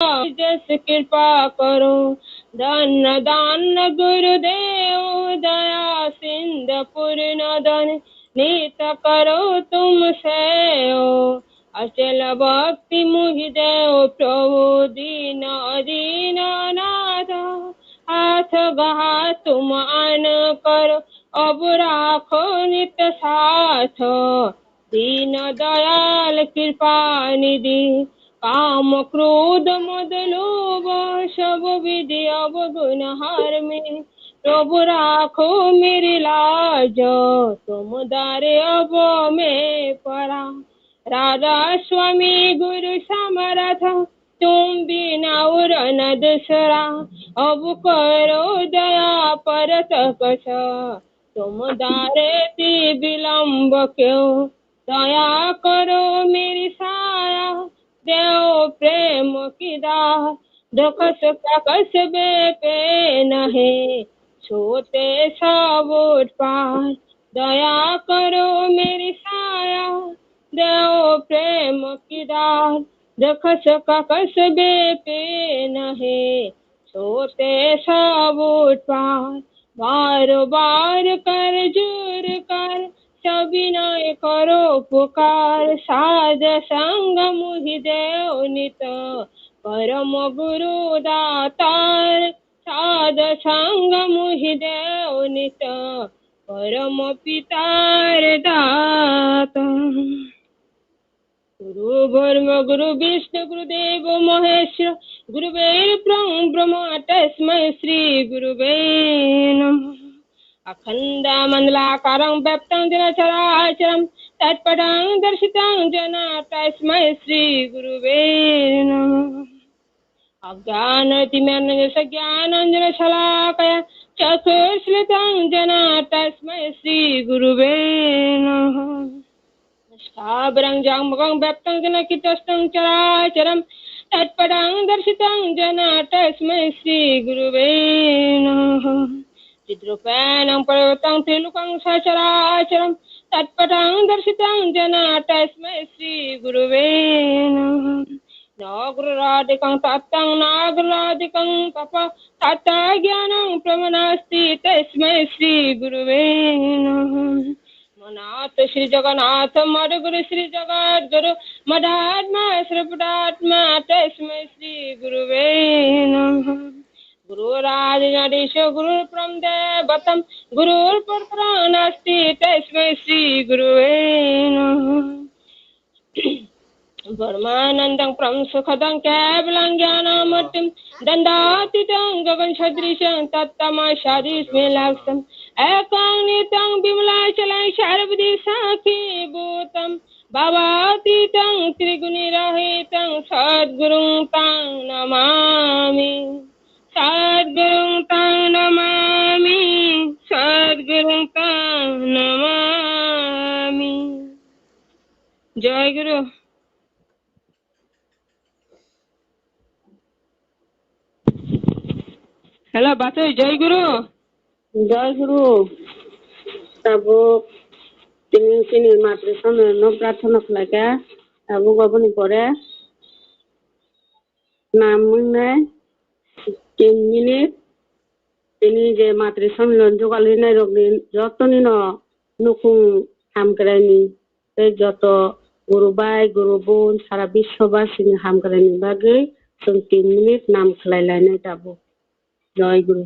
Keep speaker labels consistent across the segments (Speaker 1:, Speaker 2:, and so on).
Speaker 1: जस कृपा करो। धन दान गुरुदेव दया सिंध पूर्ण धन नीत करो तुम सेव। अचल भक्ति मुहि देव प्रभु दीन दीन नाथ। हाथ गहा तुम आन करो अब राखो नित साथ। दीन दयाल कृपा निधि काम क्रोध मद लोभ सब विधि अवगुण हार में। प्रभु राखो मेरी लाज तुम दारे अब में परा। राधा स्वामी गुरु समर्थ तुम बिना और न दूसरा। अब करो दया पर तपस तुम दारे ती विलम्ब क्यों। दया करो मेरी साया देव प्रेम की दाह। दुख सुख कस बे पे नहे छोटे सब उत्पात। दया करो मेरी साया देव प्रेम की दाह। दुख सुख कस बे पे नहे छोटे सब उत्पात। बार बार कर जोर कर सभी नय करो पुकार। साध संग मुहि देव नित परम गुरु दातार। साध संग मुहि देव नित परम पितार दाता। गुरु ब्रह्म गुरु विष्णु गुरुदेव महेश्वर गुरुवे ब्रह्म तस्मै श्री गुरुवे नमः। अखण्डमण्डलाकारं व्याप्तं येन चराचरं तत्पदं दर्शितं येन तस्मै श्रीगुरुवे नमः। अज्ञानतिमिरञ्जनशलाकया चक्षुरुन्मिलितं येन तस्मै श्रीगुरुवे नमः। स्थावरं जङ्गमं व्याप्तं येन तत्पदं चराचरं तत्पदं दर्शितं येन तस्मै श्रीगुरुवे नमः। चिद्रूपेण पर्वतं त्रिलोकं सचराचरं तत्पदं दर्शितं येन तस्मै श्रीगुरुवे नमः। न गुरुरादिकं तत्तं न गुरुरादिकं तप तत् ज्ञानं प्रमनास्ति तस्मै श्रीगुरुवे नमः। मनाथ श्री जगन्नाथ मद्गुरु श्री जगद्गुरु मदात्मा श्रीपुटात्मा तस्मै श्रीगुरुवे नमः। गुरुराज नरेश गुरु ब्रह्मदेवतं गुरुर्परं नास्ति तस्मै श्री गुरुवे नमः। परमानन्दं परं सुखदं केवलं ज्ञानमूर्तिं दण्डातीतं गगनसदृशं तत्तमसादिस्मे लक्ष्यम् एकं नित्यं विमलाचलं सर्वदिशाखीभूतं भवातीतं त्रिगुणरहितं सद्गुरुं तं नमामि। सद्गुरुं तं नमामि सद्गुरुं तं नमामि। जय गुरु। हेलो बातो जय गुरु।
Speaker 2: जय गुरु। तब তিনি মাতৃ সম্মেলন প্রার্থনা খালাইকা আবু গবনি পরে নাম মুন্নায় 3 মিনিট তিনি যে মাতৃ সম্মেলন যোগালিনাই রগনি যতনি ন নুকুং হামগ্রাইনি যত গুরু বাই গুরু বোন সারা বিশ্ববাসীনি হামগ্রাইনি বাগै जों 3 মিনিট নাম খালাইলাইনাই তাবো। জয় গুরু।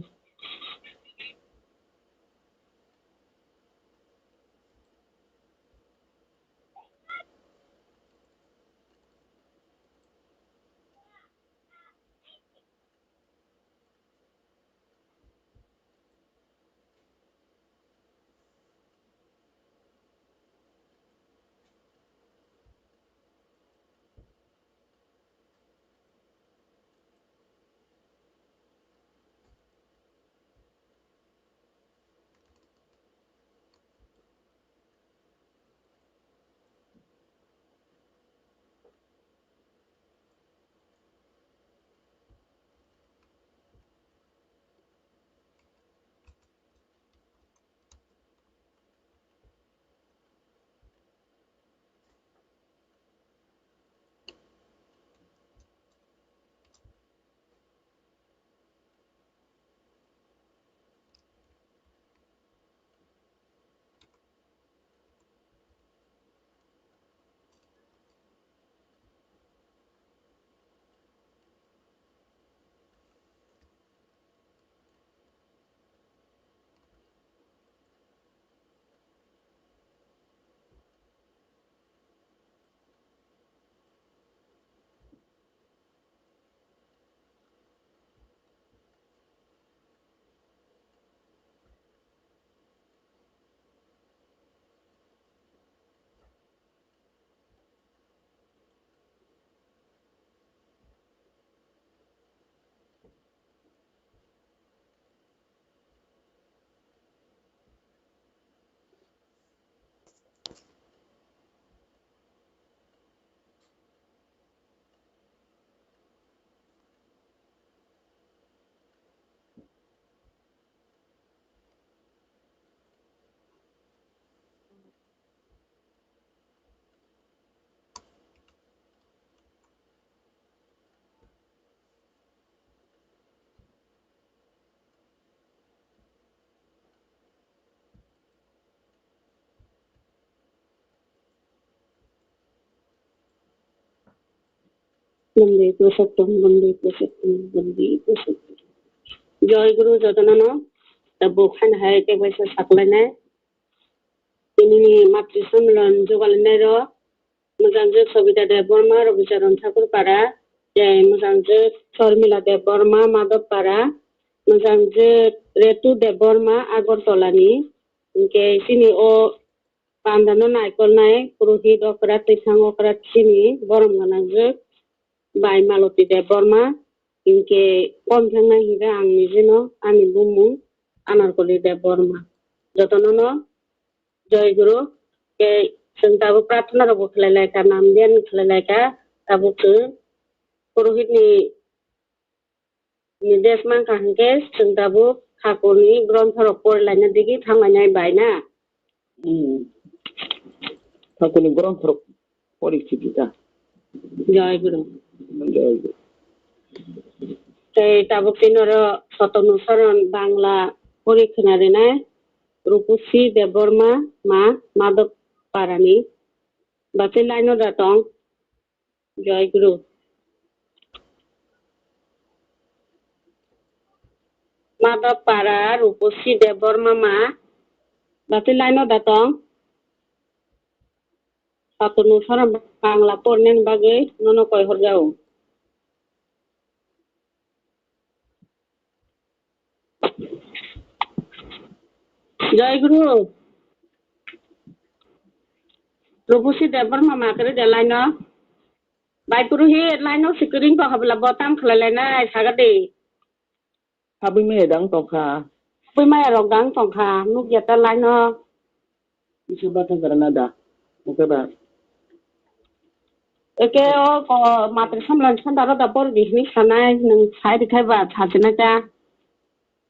Speaker 2: বন্দে পুরুষোত্তম বন্দে পুরুষোত্তম জয় গুরু যতনানো তা বখান হায় কে বৈসা সাকলাইনাय তিনি মাতৃ সম্মেলন জগালিনাय র मोजांजो सबिता देव बर्मा रबिचरण ठाकुर पारा जय मोजांजो शर्मिला देव बर्मा माधव पारा मोजांजो रेतु देव बर्मा आगरतलानि इनके सिनि ओ पान्दानो नायकलनाय पुरोहित अकरा तैथां अकरा सिनि बरम गानांजो बाय मालती देव बर्मा इनके कमथांना हिगा आंनि जेनो आंनि बुमु आनारकलि देव बर्मा जतननो जय गुरु के जों दाबो प्रार्थना रावबो खालायलायखा नाम ध्यान खालायलायखा दाबोसो पुरोहितनि निर्देश मानखा हंके जों दाबो ठाकुरनि ग्रन्थराव फरायलायनो दिगि थांलायनाय बायना
Speaker 3: ठाकुरनि ग्रन्थराव परिस्थितिता
Speaker 2: जय गुरु दाबो तिनर सतनु शरण बांला परिखनारिनाय रूपसी देव बर्मा मा माधव पारानि बाथै लाइनो दातं जय गुरु माधव पारा रूपसी देव बर्मा मा बाथै लाइनो दातं सतनु शरण बांला परनेन बागै ननो कय हरजाव जय गुरु रूपसी देव बर्मा माकरे दे लाइनो बाय पुरोहित लाइनो सिकरिं को हबला बताम खलायलायनाय सागादे
Speaker 3: हाबै मेदां तंखा
Speaker 2: बै माया रगदां तंखा नुगियाता लाइनो
Speaker 3: इसे बाथां करना दा मुकेबा
Speaker 2: एके ओ मात्र समलन छन्दारो दा बर दिखनि सानाय नों साइ दिखायबा साजनाका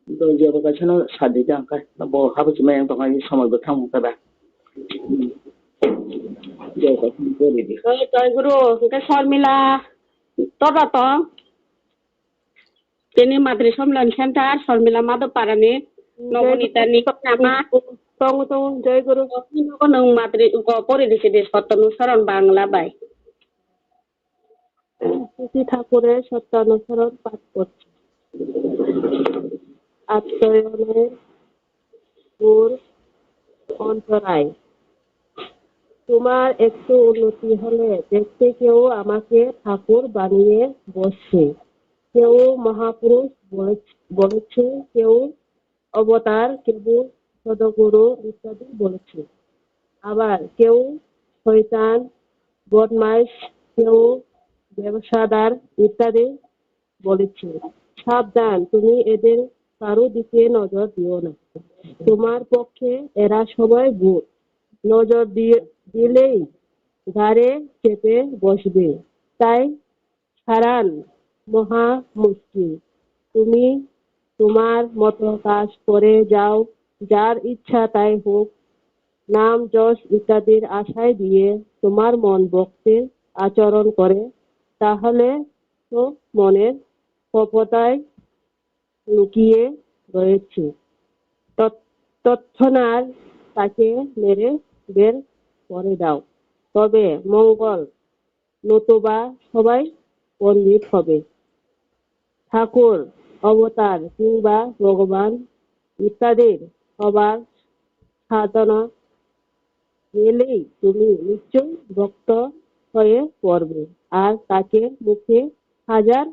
Speaker 3: तो जेबो गाछनो सादि जांका बो हाबै मेदां तंखा समय बथां मुकेबा जय गुरु के शर्मिला तोरा तो तेनी माद्रि सम्मेलन सेंटर शर्मिला माधव पारानि नवनीता निकनामा तंग जय गुरु को नों माद्रि को परिदिसे दे सतनु शरण बांगला बाय श्री ठाकुरेर सत्यानुसरण पाठ करছে আত্ময়নের গুর অন্তরায় তোমার একটু উন্নতি হলে দেখতে কেউ আমাকে ঠাকুর বানিয়ে বসছে কেউ মহাপুরুষ বলেছে কেউ অবতার কেউ সদগুরু ইত্যাদি বলেছে আবার কেউ শয়তান বদমাইশ কেউ ব্যবসাদার ইত্যাদি বলেছে সাবধান তুমি এদের কারো দিকে নজর দিও না তোমার পক্ষে এরা সবাই ভূত নজর দিলেই ঘাড়ে চেপে বসবে তাই ছাড়ান মহা মুশকিল তুমি তোমার মতো কাজ করে যাও যার ইচ্ছা তাই হোক নাম যশ ইত্যাদির আশায় দিয়ে তোমার মন ভক্তের আচরণ করে তাহলে তো মনের কপটায় লুকিয়ে রয়েছে তৎক্ষণাৎ তাকে মেরে বের করে দাও তবে মঙ্গল নতুবা সবাই পণ্ডিত হবে ঠাকুর অবতার কিংবা ভগবান ইত্যাদির সবার সাধনা গেলেই তুমি নিশ্চয় ভক্ত হয়ে পড়বে আর তাকে মুখে হাজার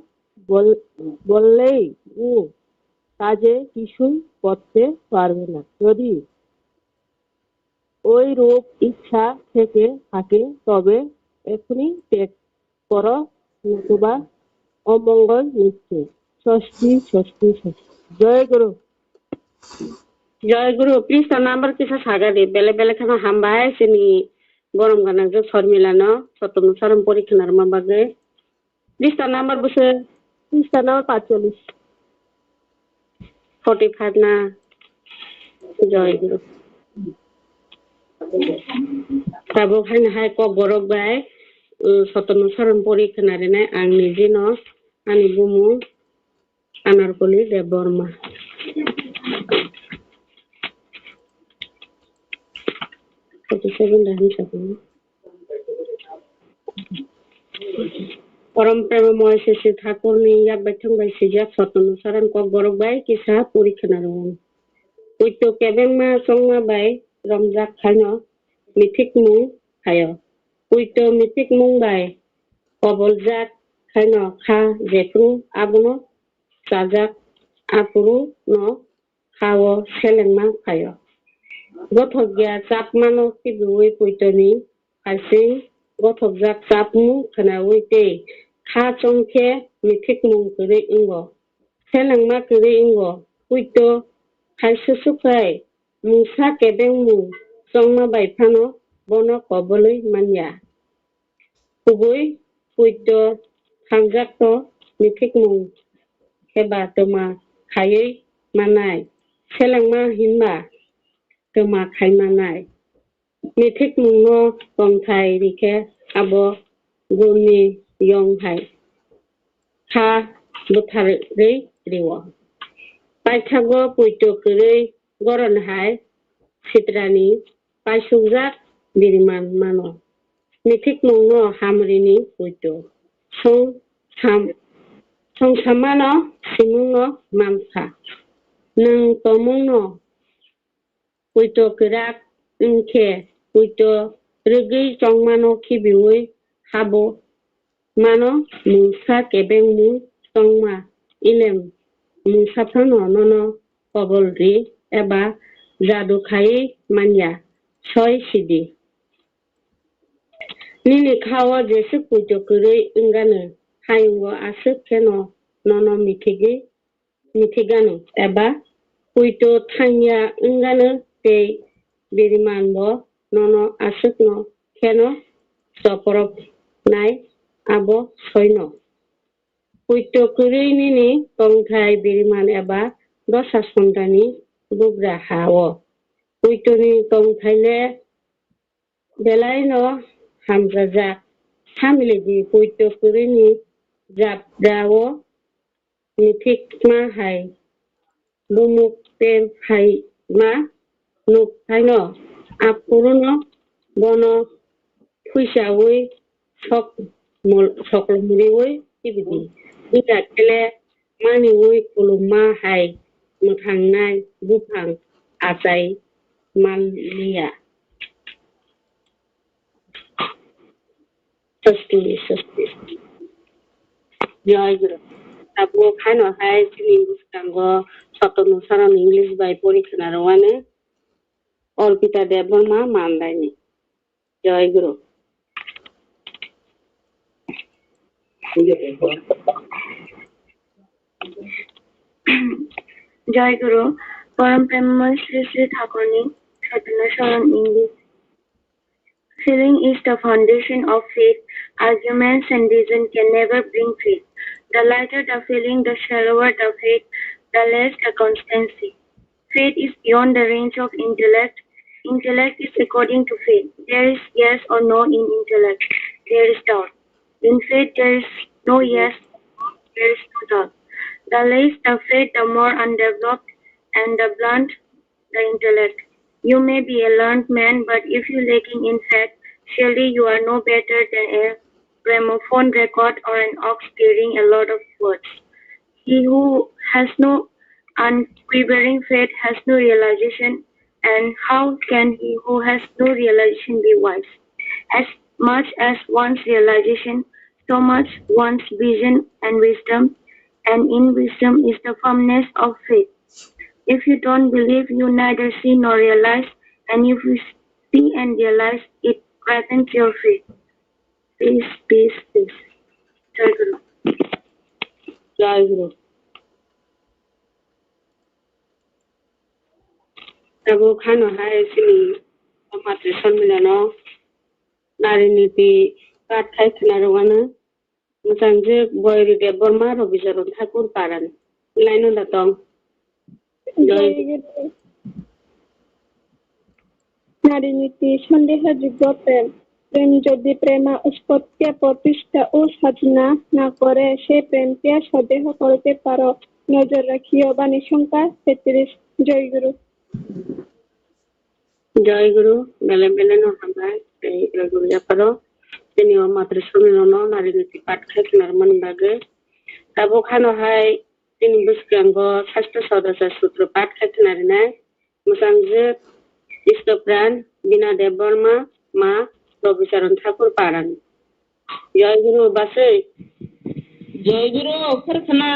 Speaker 3: বললেই ও কাজে কিছুই করতে পারবে না যদি ওই রূপ ইচ্ছা থেকে থাকে তবে এখনই ত্যাগ করো নতুবা অমঙ্গল নিশ্চয় ষষ্ঠী ষষ্ঠী ষষ্ঠী জয় গুরু প্লিজ নাম্বার কিছু সাগা দে বেলে বেলে খানা হামবাই সিনি গরম গানা যে শর্মিলানো সতনু শরম পরীক্ষার মাবাগে প্লিজ নাম্বার বসে প্লিজ নাম্বার 45 45 না জয় গুরু তাবো খান হাই ক বরক বাই সতনু শরম পরীক্ষার না आंनि जिन आंनि बुमु आनारकलि देव बर्मा परम प्रेममय श्री श्री ठाकुरनि याकबाय थंबाय सिजाक सतनु सारान कक बरकबाय किसा परिखनारवन उइतो केबेंमा संमा बाय रमजाक खानो मिथिक मुं हायो उइतो मिथिक मुं बाय कबलजाक खानो खा जेफ्रु आबनो साजाक आपुरु no खावो सेलेंमा खायो गथ'गिया चापमानो किबुई पुइतोनि हारसिं गथ'जाक चापमु खोनावै ते खा चंखे मिथिक मुं करै इंगो सेलेंमा करै इंगो पुइतो हायसुसुखाय मुसा केबें मुं संमा बायफानो बनो कबलै मान्या कुबुई पुइतो थांजाकतो मिथिक मुं हेबा तमा खायै मानाय सेलेंमा हिनबा तमा खायमानाय मिथिक मुंनो तंथाय रिखे आबो गुनि यंहाय खा बुथारै रिवो पाइथागो पुइतो करै गरनहाय सिद्रानि पाइसुजाक बिरिमान मानो मिथिक मुंनो हामरिनि पुइतो संसामानो सिमुंनो मामखा नों तमुंनो पुइतो कराक इंखे पुइतो रगै चंमानो खिबिवै हाबो मानो मुसा केबें मुं संमा इलेम मुसाफानो ननो कबलरि एबा जादुखायै मान्या सय सिदि निनि खावा जेसु पुइतो करै इंगानो हायुंगो आसु केनो ननो मिथिगानो एबा पुइतो थांया इंगानो ते बिरिमानबो ननो आसुकनो केनो सपरब नाय आबो सयनो पुइतो करै निनि तंथाय बिरिमान एबा दसा सन्दानि बुग्रा हावो पुइतोनि तंथायले बेलायनो हामजाजाक हामिलेदि पुइतो करिनि जाबदावो मिथिक मा हाय बुमुक ते हाय मा नुक हायनो आपुरुनो बनो फैसावै सकलमुरिवै किबिदि इदाकेले मानिवै कुलुमा हाय मुथांनाय बुफां आजाय मालिया सस्ति जय गुरु आबो खानो हाय जोंनि बुस्थांगो सतनु सारान इंग्लिश बाय परिखनारवानो अर्पिता देबबर्मा मानदायनि जय गुरु
Speaker 4: जय गुरु परम प्रेममय श्री श्री ठाकुरनि सतनु सारान English Feeling is the foundation of faith. Arguments and reason can never bring faith. The lighter the feeling, the shallower the faith, the less the constancy. Faith is beyond the range of intellect. Intellect is according to faith. There is yes or no in intellect. There is doubt. In faith, there is no yes, there is no doubt. The less the faith, the more undeveloped and the blunt the intellect. You may be a learned man, but if you lacking in faith, surely you are no better than a gramophone record or an ox carrying a lot of words. He who has no unquivering faith has no realization, and how can he who has no realization be wise? As much as one's realization, so much one's vision and wisdom, and in wisdom is the firmness of faith. If you don't believe, you neither see nor realize, and if you see and realize, it strengthens your faith. Peace, peace, peace. Jai Guru.
Speaker 3: जय गुरु आबो खानो हाय जोंनि मातृ सम्मेलनो नारी नीति पाठ खायखनारवानो मोजांजो गयरि देबबर्मा रबिचरन ठाकुर पारान लाइनो दातं
Speaker 4: नारी नीति सन्देहযোগ্য প্রেম প্রেম যদি প্রেমা উৎপত্তি প্রতিষ্ঠা ও সাধনা না করে সে প্রেমকে সন্দেহ করতে পারো নজর রাখিও বাণী সংখ্যা 33 জয় গুরু
Speaker 3: जय गुरु बेले बेले नो हमारे जय गुरु जापरो
Speaker 2: তিনিও মাতৃ সম্মিলন নারী নীতি পাঠ খাইখেনার মানবাগে তাবো খানোहाय তিনি বুসকাंग স্বাস্থ্য সদস্য সূত্র পাঠ খাইখেনার নাই মোসাংজে ইষ্টপ্রাণ বিনা দেব বর্মা মা রবিচরণ ঠাকুর পাড়ান জয় গুরু বাসে
Speaker 1: জয় গুরু খরখনা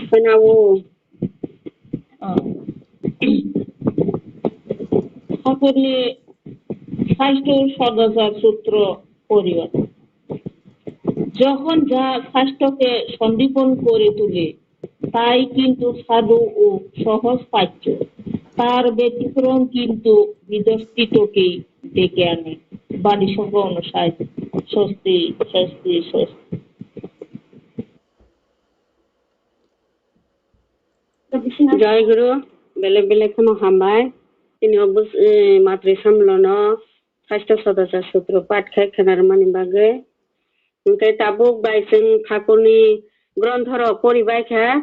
Speaker 2: खोनावो
Speaker 1: ঠাকুরনি স্বাস্থ্য সদস্য সূত্র পরিবার যখন যা স্বাস্থ্যকে সন্দীপন করে তোলে তাই কিন্তু সাধু ও সহজ পাচ্য তার ব্যতিক্রম কিন্তু বিদস্তিতকেই ডেকে আনে বাণী সঙ্গ অনুসারে স্বস্তি স্বস্তি স্বস্তি
Speaker 2: জয় গুরু বেলেগ বেলেগ খানো হামবাই তিনি মাতৃ সম্মিলন স্বাস্থ্য সদস্য সূত্র পাঠ খাইখেনার মানিबागे ओमफ्राय ताबुक बायजों ठाकुरनि ग्रन्थर परिबायखा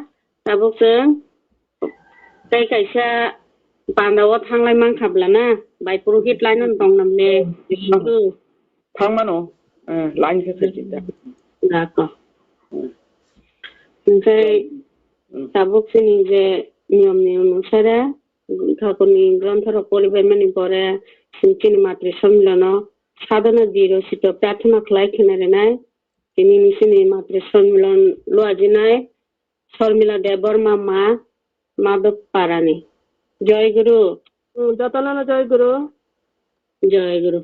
Speaker 2: ताबुकजों जायखायसा बान्दाव थांलाय मांखाब्लाना बाय पुरहित लाइन दं नामले बिसोरखौ
Speaker 3: थांमानो लाइन खेसिदा
Speaker 2: दाको ओमफ्राय ताबुकनि जे नियमनि अनुसारे ठाकुरनि ग्रन्थर परिबाय मानि परे सिंकिनि मातृ सम्मिलन साधना দি রচিত প্রার্থনা খাইখেনারেনাय তিনি নিসিনি মাতৃ সম্মিলন লোয়াজিনায় শর্মিলা দেববর্মা মা মাধব পারানি জয় গুরু যতনানো জয় গুরু জয় গুরু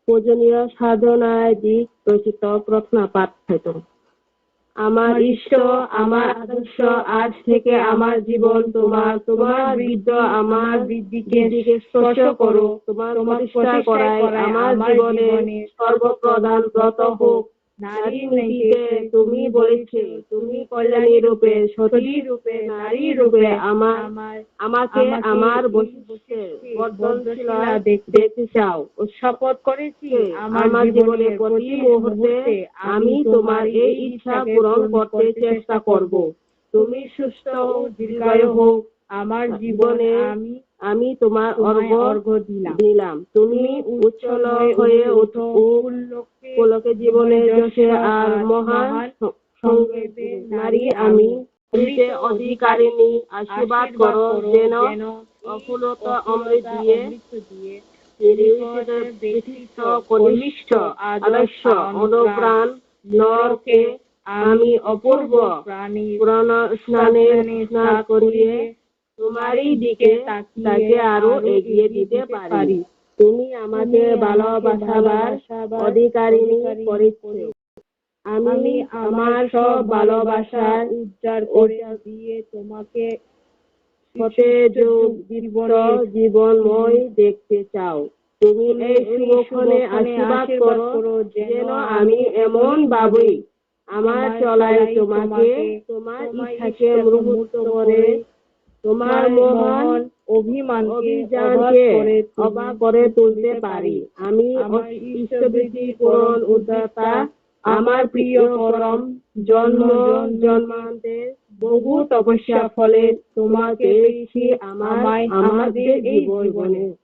Speaker 2: পূজনীয় সাধনায় দিক রচিত প্রার্থনা পাঠ খাইত আমার ইষ্ট আমার আদর্শ আজ থেকে আমার জীবন তোমার বৃদ্ধ আমার বৃদ্ধিকে স্পর্শ করো তোমার প্রতিষ্ঠা করায় আমার জীবনে সর্বপ্রধান ব্রত হোক নারী নীতিতে তুমি বলেছে তুমি কল্যাণী রূপে সতী রূপে নারী রূপে আমাকে আমার বসে বর্ধনশীলা দেখতে চাও শপথ করেছি আমার জীবনের প্রতি মুহূর্তে আমি তোমার এই ইচ্ছা পূরণ করতে চেষ্টা করব তুমি সুস্থ ও দীর্ঘায়ু হোক আমার জীবনে আমি তোমার অর্ঘ্য দিলাম তুমি উচ্ছল হয়ে ওঠো পুলকে জীবনে যশে আর মহান সংগ্রামে নারী আমি অমৃতে অধিকারিণী আশীর্বাদ করো যেন অকুলত অমৃত দিয়ে ব্যক্তিত্ব কনিষ্ঠ আদর্শ অনুপ্রাণ নরকে আমি অপূর্ব পুরাণ স্নানে স্নান করিয়ে তোমারই দিকে তাকে আরো এগিয়ে দিতে পারি তুমি আমাকে ভালোবাসাবার অধিকারিণী করেছো আমি আমার সব ভালোবাসা উজাড় করে দিয়ে তোমাকে সতেজ জীবনময় দেখতে চাও তুমি এই শুভক্ষণে আশীর্বাদ করো যেন আমি এমন ভাবেই আমার চলায় তোমাকে তোমার ইচ্ছাকে মুহূর্ত করে তোমার মহান অভিযানকে অবাক করে তুলতে পারি আমি ইষ্টবৃত্তি পূরণ উদারতা আমার প্রিয় পরম জন্মান্তের বহু তপস্যা ফলে তোমাকে পেয়েছি আমাদের এই জীবনে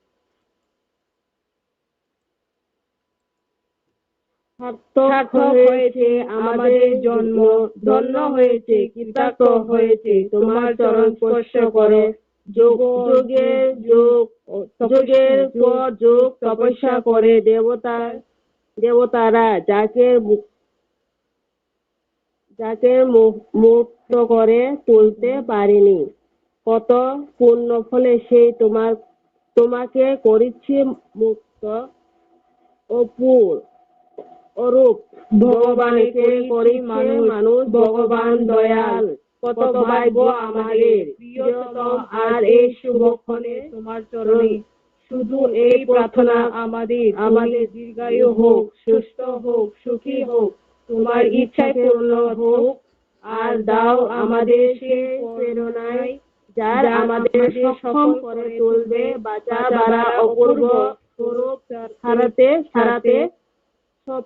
Speaker 2: সার্থক হয়েছে আমাদের জন্ম ধন্য হয়েছে কৃতার্থ হয়েছে তোমার চরণ স্পর্শ করে যোগের পর যোগ তপস্যা করে দেবতারা যাকে মুক্ত করে তুলতে পারেনি কত পূর্ণ ফলে সেই তোমাকে করেছে মুক্ত অরূপ ভগবানকে করি মানুষ ভগবান দয়াল কত ভাগ্য আমাদের প্রিয়তম আর এই শুভক্ষণে তোমার চরণে শুধু এই প্রার্থনা আমাদের দীর্ঘায়ু হোক সুস্থ হোক সুখী হোক তোমার ইচ্ছা পূর্ণ হোক আর দাও আমাদের সেই প্রেরণায় যার আমাদের সক্ষম করে তুলবে বাঁচা বাড়া অপূর্ব স্বরূপ ছাড়াতে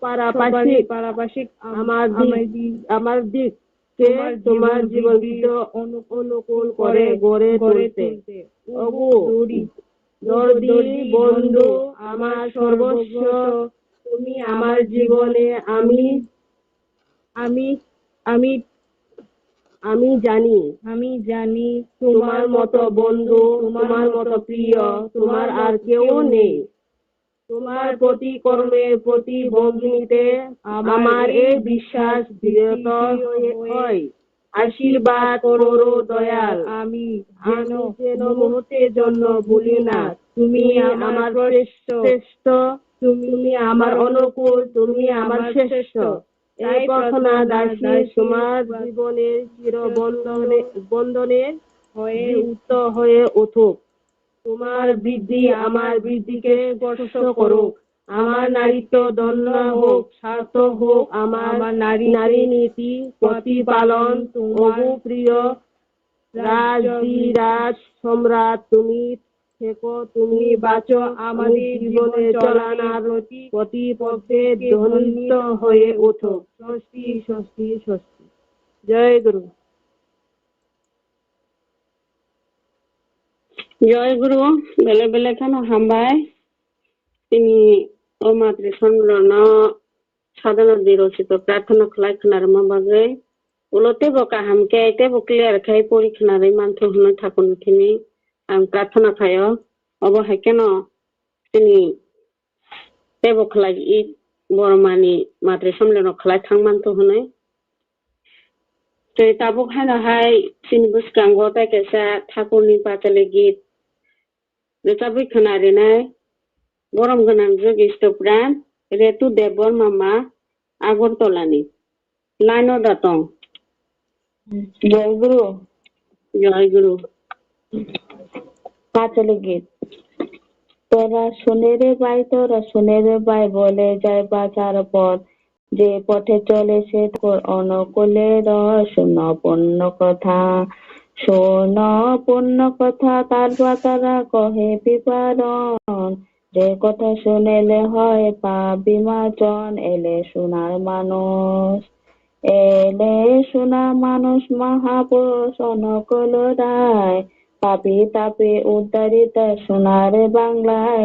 Speaker 2: পারাপাশিক আমার দিককে তোমার জীবন অনুকূল করে গড়ে তুলতে দর্দি বন্ধু, আমার সর্বস্ব তুমি আমার জীবনে। আমি আমি আমি আমি জানি তোমার মতো বন্ধু, তোমার মতো প্রিয়, তোমার আর কেউ নেই। তোমার প্রতি কর্মের প্রতি ভঙ্গিতে আমার এই বিশ্বাস দৃঢ় হয়। আশীর্বাদ করো দয়াল, আমি যেন মুহূর্তের জন্য ভুলি না তুমি আমার শ্রেষ্ঠ, তুমি আমার অনুকূল, তুমি আমার শ্রেষ্ঠ। এই প্রার্থনা দাসী তোমার জীবনের চির বন্ধনের হয়ে উঠুক। তোমার বৃদ্ধি আমার বৃদ্ধিকে স্পর্শ করুক। আমার নারীত্ব ধন্য হোক, সার্থক হোক আমার নারী নীতি প্রতিপালন। ওগো প্রিয় রাজ সম্রাট, তুমি থেকো, তুমি বাঁচো, আমাদের জীবনে চলানার প্রতি পথে ধ্বনিত হয়ে ওঠো। স্বস্তি স্বস্তি স্বস্তি। জয় গুরু।
Speaker 3: জয় গুরু বেলে বেলে খানো হামবাই তিনি ও মাতৃ সম্মেলন সাধারণ রচিত প্রার্থনা খাই খানার মাবাগে উলতে বকা হামকে আইতে বকলিয়ার খাই পরীক্ষানারে মানথ হনো ঠাকুর তিনি আং প্রার্থনা খায় অবহাই কেন তিনি তেব খাই ই বড়মানি মাতৃ সম্মেলন খাই থাং মানথ হনো তো তাবুক হাই সিনি বুসকাঙ্গ তাই কেসা ঠাকুরনি পাতালে গীত रोजाबै खोनारेनाय गरम गोनां जगिस्थफ्रा रेतु देबर मामा আগরতলানি লাইনো দাতং
Speaker 1: জয় গুরু।
Speaker 3: জয় গুরু।
Speaker 1: পাঁচালী গীত। তোরা শুনে রে বাই বলে যায় বাজার পথ, যে পথে চলে সে অনুকূলে শূন্য পূর্ণ কথা। শূন্য পূর্ণ কথা তারা কহে বিবরণ, যে কথা শুনেলে হয় পাবি মার্জন। এলে সোনার মানুষ মহাপুরুষ অনুকূল রায়, পাপি তাপি উদ্ধারিত সোনার বাংলায়।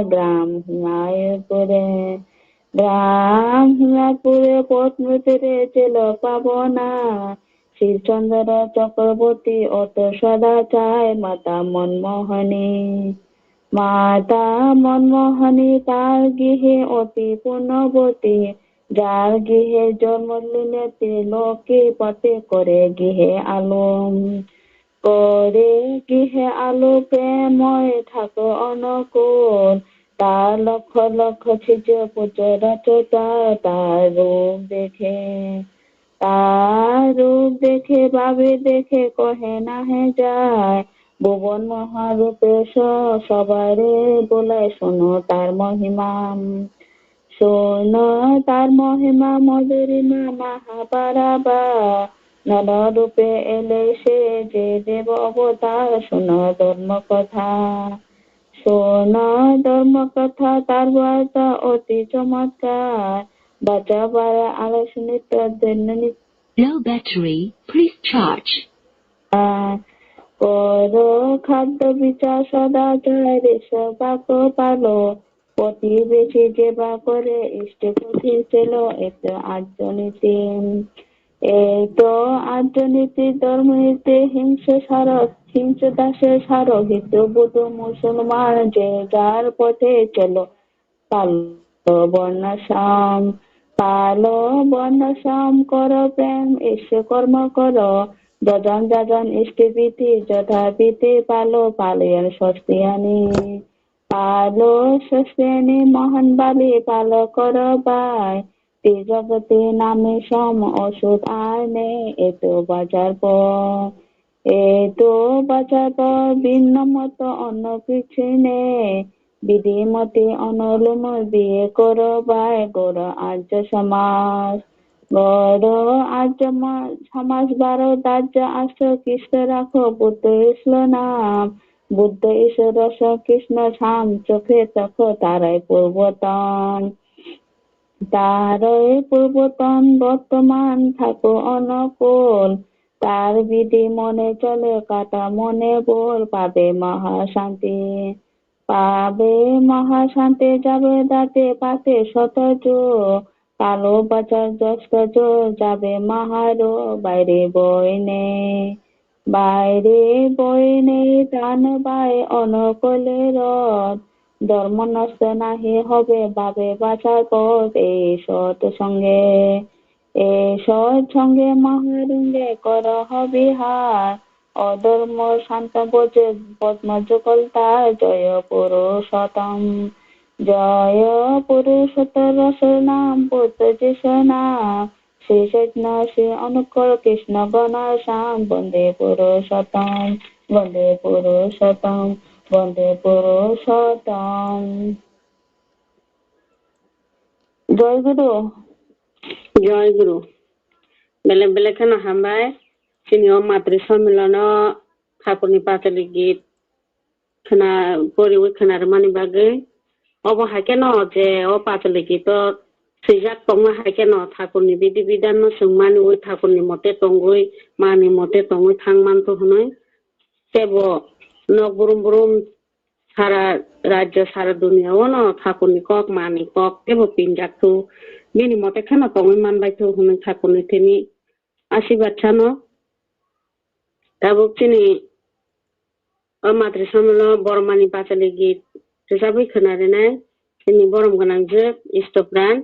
Speaker 1: গ্রাম হিমাপুরে পত্নীতে ছিল পাবনা, শ্রীচন্দ্র চক্রবর্তী অত সদা চায়। মাতা মনমোহনী তার গৃহে অতি পুণ্যবতী, যার গৃহে জন্মলিনে ত্রিলোকে পথে করে গৃহে আলো প্রেময় ঠাকুর অনুকূল। তার লক্ষ লক্ষ ছিজ পুজো রচতা, তার রূপ দেখে ভাবে দেখে কহে না হে যায়। ভুবন মহারূপে সবারে বলায় শোনো তার মহিমা। মধুরিমা মহাপারাবা, নররূপে এলে সে যে দেব অবতার। শোনো ধর্ম কথা তার বার্তা অতি চমৎকার। বাঁচাবার আলস নিত্য
Speaker 5: Low battery, please charge.
Speaker 1: কর খাদ্য বিচার সদাচার সেবাক পালো, প্রতিবেশী যেবা করে ইষ্ট প্রতি ছিল। আর্যনীতি ধর্মনীতি হিংস দাসের সার হিন্দু বুদ্ধ মুসলমান, যে যার পথে চলো পালো বর্ণাশ্রম কর প্রেম ইষ্ট কর্ম কর। যজন ইষ্টবিধি যথাবিধি পালয়ের ষষ্ঠী মহান বালি পাল কর বাই। জগতে নামে সম ওষুধ আর নেই। এতো বাজার পর ভিন্ন মত অন্য কিছু নেই। বিধিমতি অনুলুম বিয়ে কর বাই। গৌর আর্য সমাজ 12 দাহ্য আষ্ট কৃষ্ণ রাখো বুদ্ধ ইসলো নাম। বুদ্ধ ঈশ্বর রস কৃষ্ণ শাম চোখে চোখ তারাই পূর্বতন বর্তমান থাকো অনুকূল। তার বিধি মনে চলে কাটা মনে বল পাবে মহাশান্তি। পাবে মহাশান্তি যাবে দাঁতে পাতে শতজ কালো বাজার যশ যাবে মাহারো বাইরে বইনে বাইরে বইনে টান বাই অনকলে রথ ধর্ম নষ্ট নাহি হবে বাবে বাঁচার পথ এই সৎ সঙ্গে মহারুঙ্গে করহ বিহার অধর্ম শান্ত বোঝে পদ্মযুগল তার জয় পুরুষোত্তর নাম বুদ্ধ যিশু নাম শ্রী চৈতন্য শ্রী অনুকূল কৃষ্ণ গণ শ্যাম বন্দে পুরুষোত্তম বন্দে পুরুষোত্তম বন্দে পুরুষোত্তম। জয় গুরু।
Speaker 2: জয় গুরু। বেলেগ বেলেগ খানা হামবাই চিনিও মাতৃ সম্মিলন ঠাকুরনি পাতালি গীত খানা পরিবই খানার মানি বাগৈ অব হাইকেন যে ও পাতালি গীত সিজাক টংনা হাইকেন ঠাকুরনি বিধি বিধান सोंमानि ওই ঠাকুরনি মতে টঙ্গই মানি মতে টঙ্গই থাংমানতো হনই তেব নক বুরুম বুরুম সারা রাজ্য সারা দুনিয়াও ন ঠাকুরনি কক মানি কক তেব পিনজাকতো বিনি মতে খানা টঙ্গই মানবাইতো হনই ঠাকুরনি থেনি আশীর্বাদ ছানো তাবুক চিনি মাতৃ সম্মেলন বরমানি পাঁচালি গীত रोजाबै खोनादोंना जोंनि बरम गोनांजो इष्टप्राण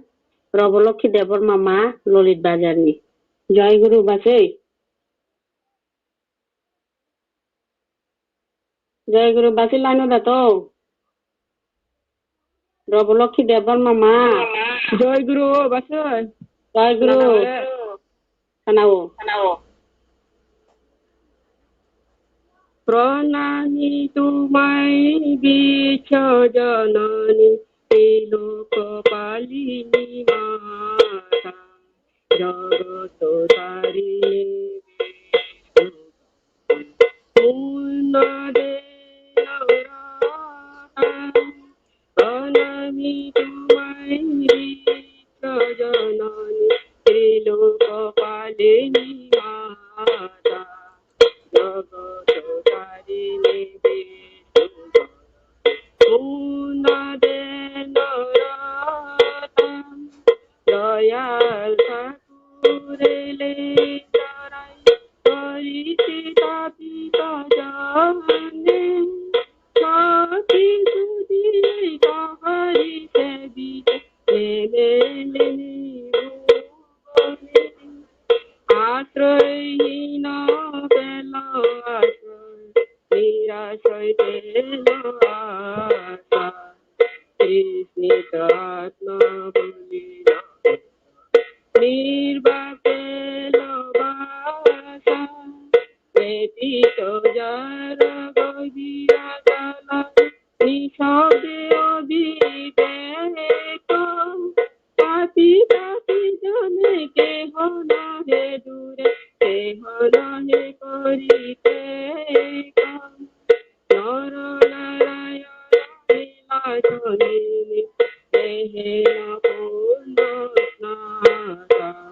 Speaker 2: रबलक्षी देवर मामा ललित बाजारनि जय गुरु बासै लानो दातो रबलक्षी देवर मामा
Speaker 3: जय गुरु बासै
Speaker 2: जय गुरु खोनाओ
Speaker 3: प्रणामी तुम्हाय বিশ্ব জননী লোকপালিনী মাতা জগত তারিণী প্রণামি তোমায় বিশ্ব জননী লোকপালিনী মাতা জগত তারিণী দয়াল ঠাকুরেলে তারাই করিতে তাপিত জানে সখী সুধী কাহারি সেবিতে মেলেনি ভুবনে আশ্রয়হীন পেল আশ্রয় নিরাশয় পেল আশা কৃষ্ণিত আত্মা বলিল নির্বাপেল বাসা ব্যতীত যার গভীরা জ্বালা নিঃশব্দে অবিবেক পাপি পাপি জানে কেহ নহে দূরে কেহ নহে করিতে নর নারায়ণ লীলাচলিনী দেহে পূর্ণ স্নাতাম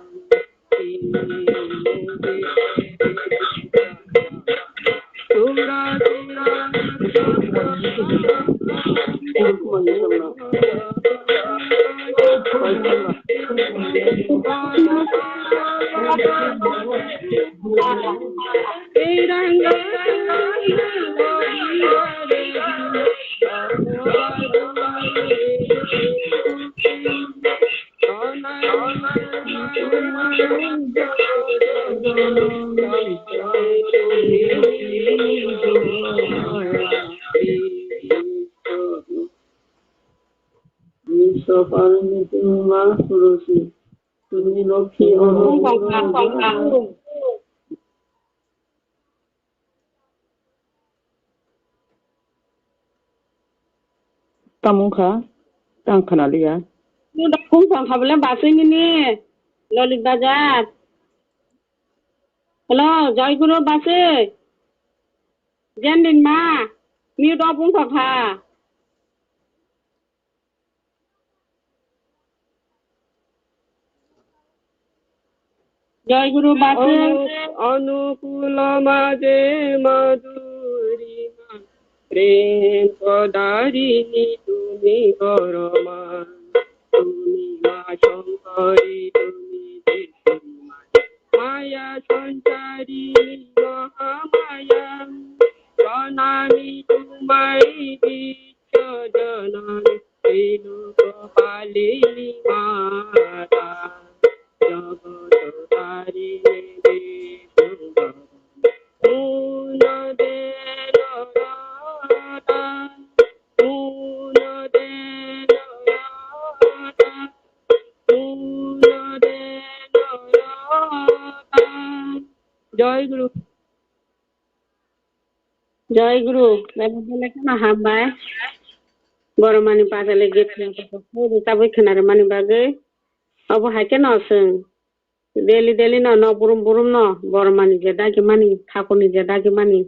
Speaker 3: তুমি লক্ষ্মী
Speaker 2: তামুখা টাংখানা লিয়া ফুংফাং খাবলে বাসैनि ললিত বাজার हेलो जय गुरु बासै जेन दिन मा मिउट अफ बुंफा खा जय गुरु बासै अनुकूल माजे मधुरी
Speaker 3: প্রেম পদারিণী তুমি পরমা, তুমি মা শঙ্করী, তুমি দেশমা, মায়া সঞ্চারিণী মহামায়া, প্রণামী তোমায় বিশ্ব জননী, ত্রিলোকপালিনী মাতা, জগৎ জয় গুরু। জয় গুরু। বেলা কেন হামবাय बरमानि पाजाले गेटना ताबै खोनार मानि बागै अब हाके नसों देली न बुरुम बुरुम न बरमानि जे दागे मानि थाखुनि जे दागे मानि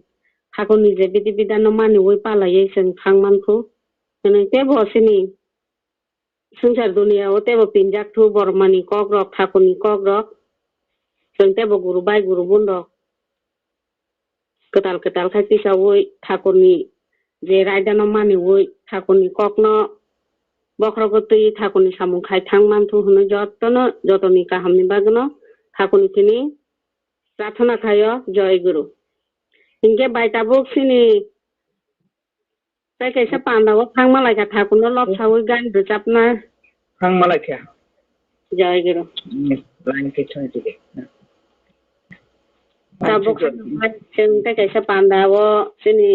Speaker 3: थाखुनि जे बिदि बिदानो मानि वै पालायै जों थांमानखौ नों तेबो हसिनि संसार दुनियाव तेबो पिनजाकथु बरमानि कग्रक थाखुनि कग्रक जों तेबो गुरु बाय गुरु बन्द केताल केताल खायतिसावै थाखुनि जे रायदानो मानि वै थाखुनि ककनो बख्रगतै थाखुनि सामुं खाय थांमानथु होनो जतनि काहामनि बागनो थाखुनि थिनि प्रार्थना खायो जय गुरु। इनके बायता बक्सिनि कैसा पांडाव थांमालायखा थाखुनो लपसावै गान रोजाबना
Speaker 6: थांमालायखा
Speaker 3: जय गुरु।
Speaker 6: लाइन किचन दिखे
Speaker 3: Sabuk जों कैसा पांडाव सिनि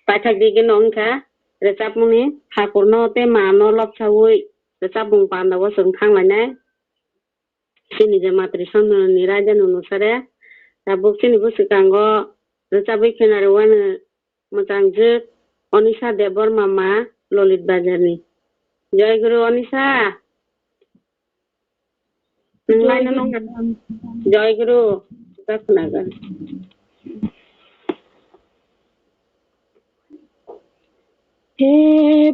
Speaker 3: बायथा दिगे नंखा रोजाब मुनि थाखुनो ते मानो लपसावै रोजाब बुं पांडाव जों थांलायनाय सिनि जे मात्रि सन्ननि रायदान अनुसारे sabuk सिनि बुसुकांगो रोजाबै खोनारवानो मोजांजो अनिशा देवर मामा ललित बाजारनि जय गुरु अनिशा नोंलायनो नंगौ जय गुरु खोनागोन।
Speaker 1: हे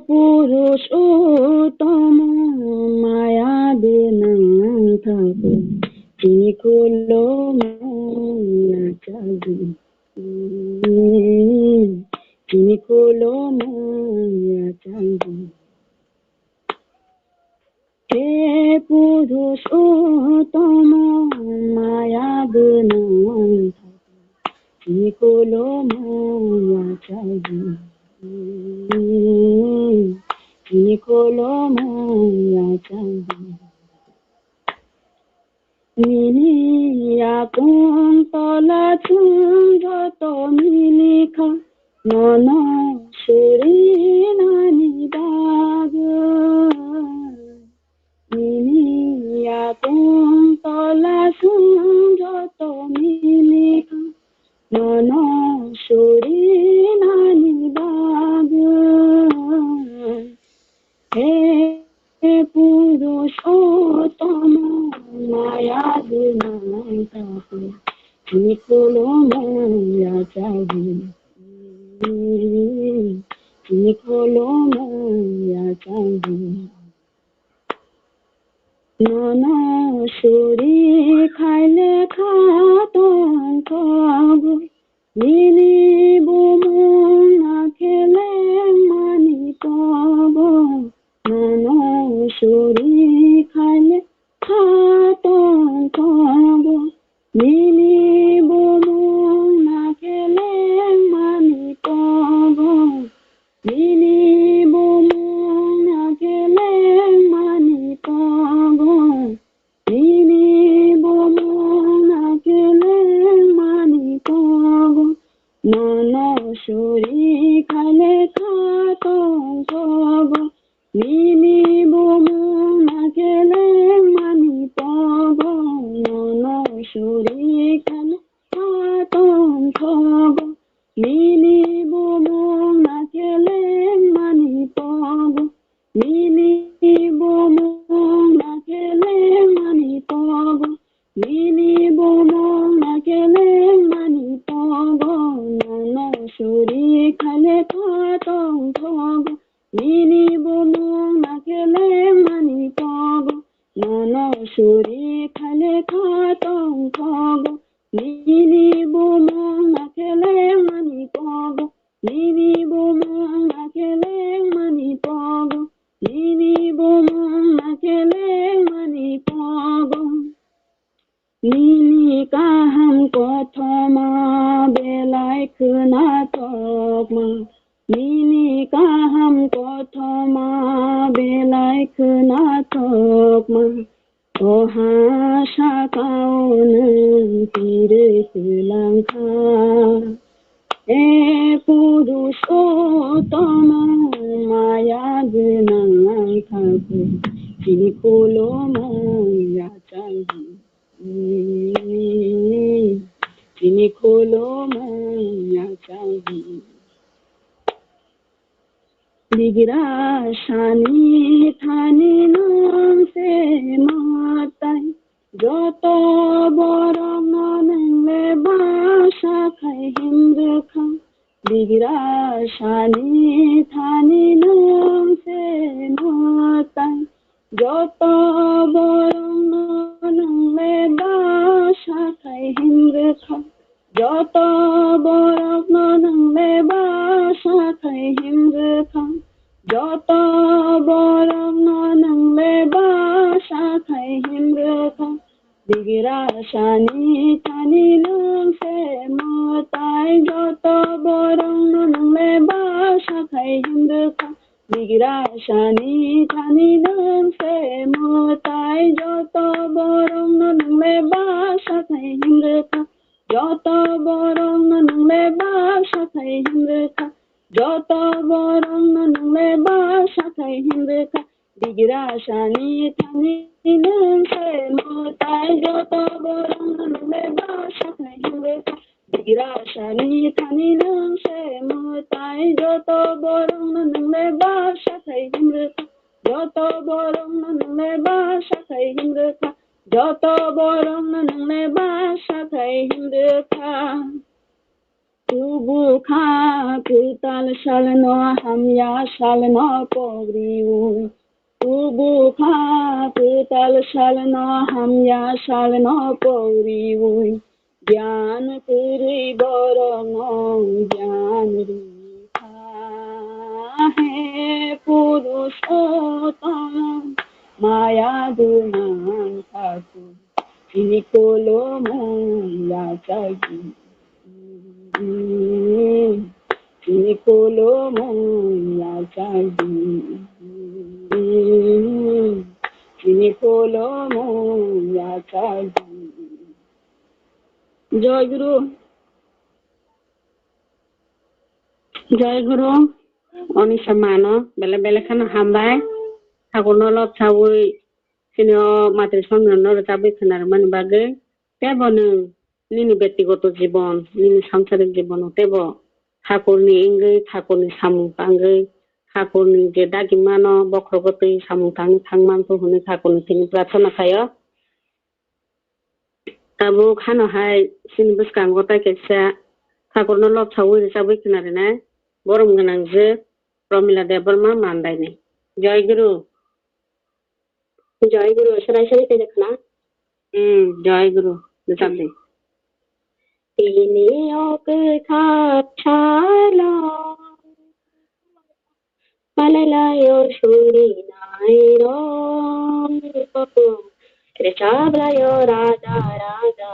Speaker 1: पुरुषोत्तम माया बिनाथाको तिमीखुलो माया चाहु तिमीखुलो माया चाहु हे पुरुषोत्तम माया बिनाथाको तिमीखुलो माया चाहु तिमीखुलो माया चाहु मिनियाकुं तला छुंजत मिलिखा मन सुरी नानी बाग मिनियाकुं तला छुंजत मिलिखा मन सुरी नानी बाग हे पुरुषोत्तम माया बिनाथाको तिमीखुलो माया चाहु तिमीखुलो माया चाहु मन सुरी खाइले खातन खगु मिनी बुमुन खेले मानि पब मन सुरी खाइले खातन खगु मिनी बुमुन खेले मानि पब मिनी बुमुन खेले मानि पब मिनी बुमुन खेले मानि पब मन सुरी खाले खातन खब मिनी बुमुन खेले मानि पब मन सुरी खाले खातन खब मिनी बुमुन खेले मानि पब मिनी बुमुन खेले मानि पब मिनी बुमुन खेले मानि पब मन सुरी खाले खातन खब मिनी बुमुन खेले मानि पब मन सुरी खाले खातन खब मिनी बुमुन खेले मानि पब मिनी बुमुन
Speaker 3: Mini kaham kothoma belai khnatokma. Mini kaham kothoma belai khnatokma. Oha shakaun tire langka. E purushotama maya gunang thakur. Kini koloma ya changi. Kini koloma ya changi. Digira shani thani nam se matai. Joto borong nanle basha khai hindu kha. Digira shani thani nam se matai. Joto borong nanle basha khai hindu kha. Joto borong nanle basha khai hindu kha. Joto borong nanle basha khai hindu kha. Digira shani thani nam se matai. Joto borong nanle basha khai hindu kha. Digira shani thani nam se matai. Joto borong nanle basha khai hindu kha. Joto borong nanle basha khai hindu kha. Joto borong nanle basha khai hindu kha. Digira shani thani nam se matai. Joto borong nanle basha khai hindu kha. Digira shani thani nam se matai. Joto borong nanle basha khai hindu kha. Joto borong nanle basha khai hindu kha. Joto borong nanle basha khai hindu kha. Tubu kha kutal shalno hamya shalno pogriu. Tubu kha kutal shalno hamya shalno pogriu. Gyan kuri borong gyan rikha hai purushottam maya gunang thakur. Kini koloma ya changi. Kini koloma ya changi. Kini koloma ya changi. জয় গুরু জয় গুরু অনিশা মানো বেলে বেলে খানো হামবাই ঠাকুরনো লব ছাউই সিনিয় মাতৃ সম্মেলন চাবি খানার মানে বাগে তেবনো নিনি ব্যক্তিগত জীবন নিনি সাংসারিক জীবন তেব ঠাকুরনি ইংগৈ ঠাকুরনি সামু পাঙ্গৈ ঠাকুরনি যে দাগি মানো বক্রগতৈ সামু থাংনি থাংমানखौ হনে ঠাকুরনি তিনি প্রার্থনা খায় Tabu khano hai sin buskang gota kesa ঠাকুরনো লব ছাউই চাবি খানারে না বরম গানাং যে প্রমিলা দেববর্মা মানদাই নে জয় গুরু সরাই সরাই তে দেখনা জয় গুরু জানলে তিনি অকথা ছালা পালালায় সুরি নাই রে চাবলায় রাজা রাজা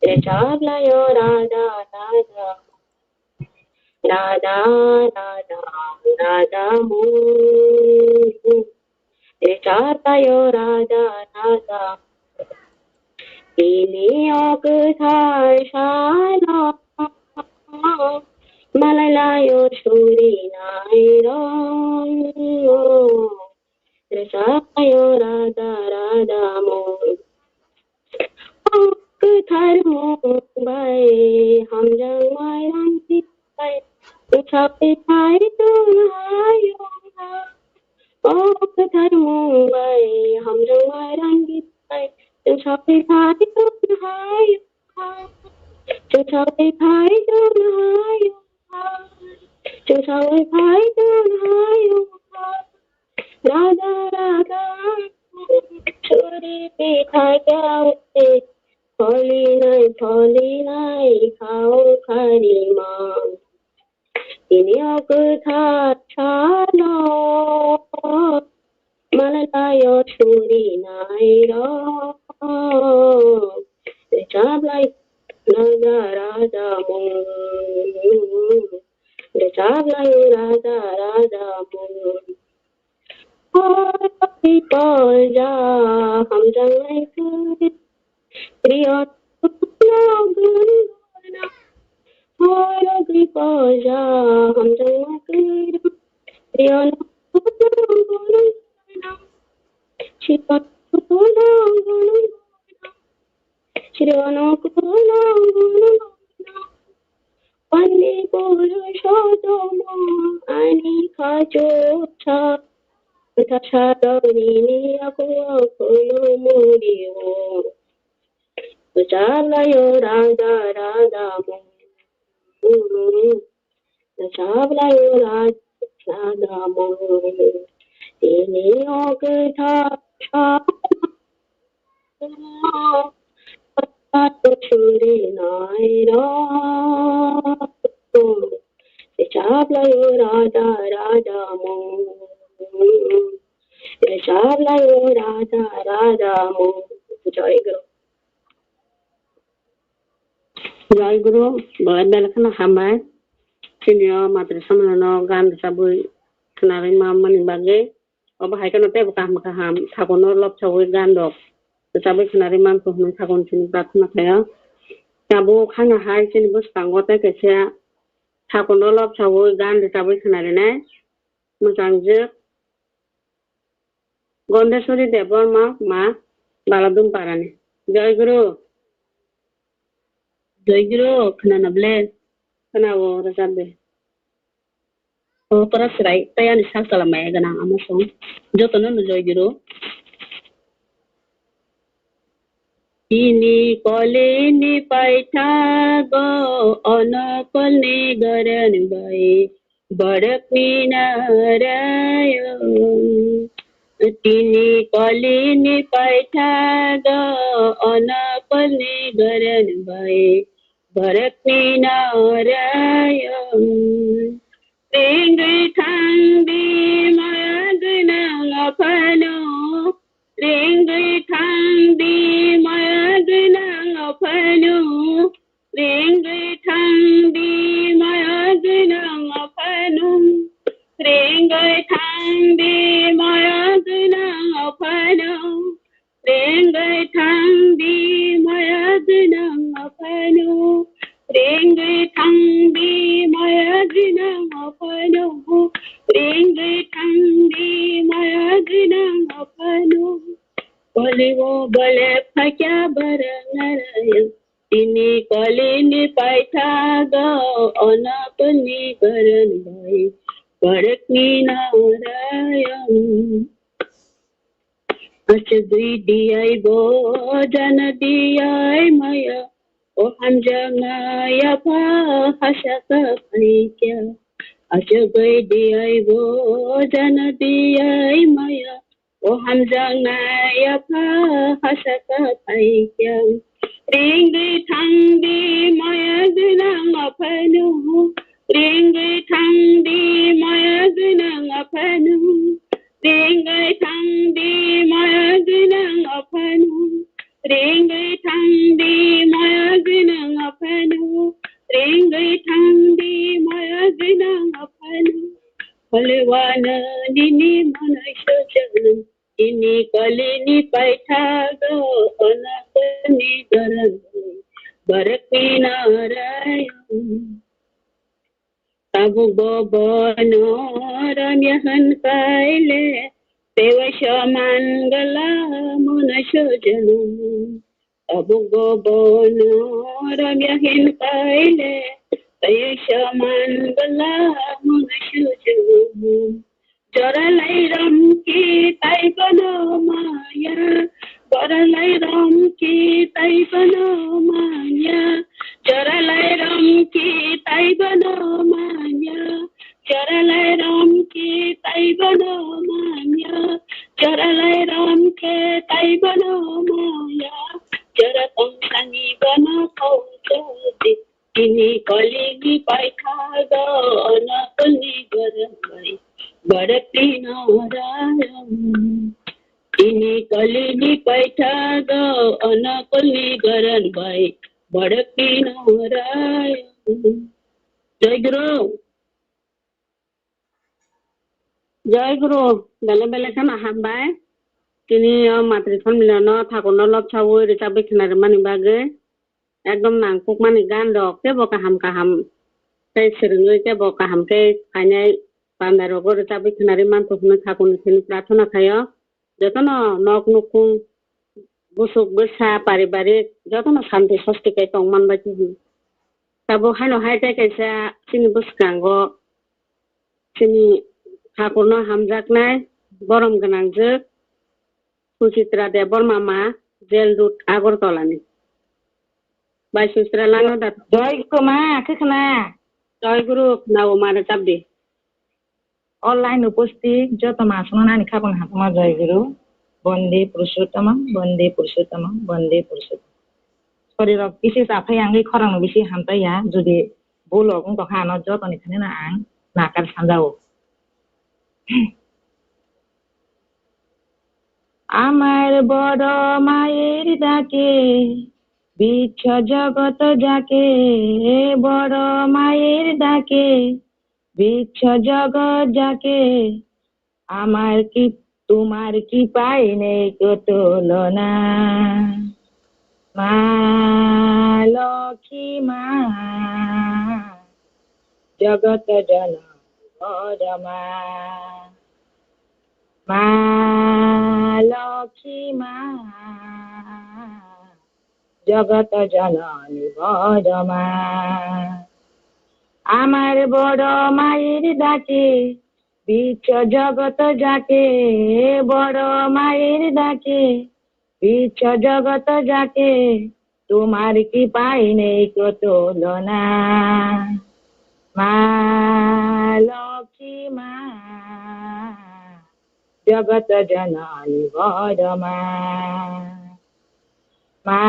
Speaker 3: রে চাবলায় রাজা রাজা রাধা রাধা রাধা মো রে চাতায় রাজা রাজা তিনি অকথার শালা মালালায় সুরি নাই রে চাতায় রাধা রাধা মো অকথার মুম্বাই हम जंगवाई रंगी छापे थाई तुहाई অকথার মুম্বাই हम जंगवाई रंगी छापे थाई तुहाई छापे थाई तुहाई छापे थाई तुहाई राधा राधा छोरी पिठा क्या उसे फली নাই খাও খারি মা তিনি অকথা ছাড়ো
Speaker 2: मलाई छोरी नाएर चाबलाई राजा राजा चाबलाई राजा राजा पर्जा हमजंगलाई प्रिय पर्जा हमजंगलाई प्रिय Pani Purushotama Ani Kachocha Tashadani Akua Kulu Muriyo Chalayo Raja Raja Muru Chalayo Raja Raja Muru Tini Okta Churi Naira Chablayo Raja Raja Mo Chablayo Raja Raja Mo Jai Guru Belakana Hamai Senior Matri Samano Gan Sabu Kanari Mamman Bage Oba Haikanote Bukamaham Takono Lop Chawi Gandok Tetapi penerimaan pohon takon sini pratna kaya, kabu kanya hai sini bos tanggote kecil, takon dolop cawu gan tetapi penerimaan, macamje, gonde suri debor ma baladum parane. Jai Guru, kena nable, kena wo rasabe. Oh terus rai, taya nisal selama ya ganang amasong, jotono Jai Guru. Ini kolini paithago anakolni garan bai barakni narayo Ini kolini paithago anakolni garan bai barakni narayo Ringi thangdi mayagna ngapano Ringi thangdi mayagna ngapano Ringi thangdi mayagna ngapano Ringi thangdi mayagna ngapano Ringi thangdi mayagna ngapano Ringi thangdi mayagna ngapano Ringi thangdi mayagna ngapano Koliwo bale phakya barangaraya Ini kolini paithaga anapani garan bai barakni naraya Achadri diyai bo jana diyai maya O hamjangaya pa hashaka paikya Achadri diyai bo jana diyai maya O hamjangaya pa hashaka paikya Ringi thangdi mayagna ngapanu Ringi thangdi mayagna ngapanu Ringi thangdi mayagna ngapanu Ringi thangdi mayagna ngapanu Ringi thangdi mayagna ngapanu Kalwana nini manasya janam Ini kalini paithago anapani garan barakni narayan Tabu bobono ramyahan kaile Devasya mangala manasya janam Tabu bobono ramyahan kaile Devasya mangala manasya janam Jaralai ram ki tai bano maya Jaralai ram ki tai bano maya Jaralai ram ki tai bano maya Jaralai ram ki tai bano maya Jaralai ram ki tai bano maya Jaratang sani bano kaujadi Ini kalini paithaga anapani garan bai Barakni narayan कलिनी पैठा गो अनकली गरन भाई भड़की नराय जय गुरु बेले बेले खाना हामबाय তিনি মাতৃ সম্মিলন ঠাকুর লবছাও রেচাব বেখিনার মানি বাগে একদম নাংকুক মানি গান রক কেবো কাহাম কাহাম তাই সেরঙে কেবো কাহাম কে ফাইনাই বান্দারগ রেচাব বেখিনারি মানতুকনো ঠাকুরনি তিনি প্রার্থনা খায় যতন নক নুকুং বুসুক বসা পারিবারিক যতন শান্তি স্বস্তিকাই টং মানবাই তিহি তাবো হাইনো হাইটাই কাইসা তিনি বুসকাंग তিনি ঠাকুরনো হামজাকনাই বরম गोनांजों सुचित्रा देवर मामा जेल रूट आगरतलानि बायसुस्रा लानो दा
Speaker 3: जय गुरु मा खोना
Speaker 2: जय गुरु नाव मारे जाबदि
Speaker 3: ऑनलाइन उपस्थित যত মাসনো নানি খাবন হাতমা জয় গুরু বন্দে পুরুষোত্তম বন্দে পুরুষোত্তম শরীর বিশেষ আফাই আঙ্গি খরানো বেশি হামতাইয়া যদি বলক তখন আনো যতনি খানে না আং নাকার সানজাও আমার বড় মায়ের ডাকে বিচ্ছ জগত যাকে বড় মায়ের ডাকে বিচ্ছ জগৎ যাকে আমার কি তোমার কি পাই নেই তুলনা মা লক্ষ্মী মা জগত জন বড় মা মা লক্ষ্মী মা জগত জননী বড় মা আমার বড় মায়ের ডাকে বিচ্ছ জগত যাকে বড় মায়ের ডাকে বিচ্ছ জগত যাকে তোমার কি পাই নেই তুলনা মা লক্ষ্মী মা জগত জননী বড় মা মা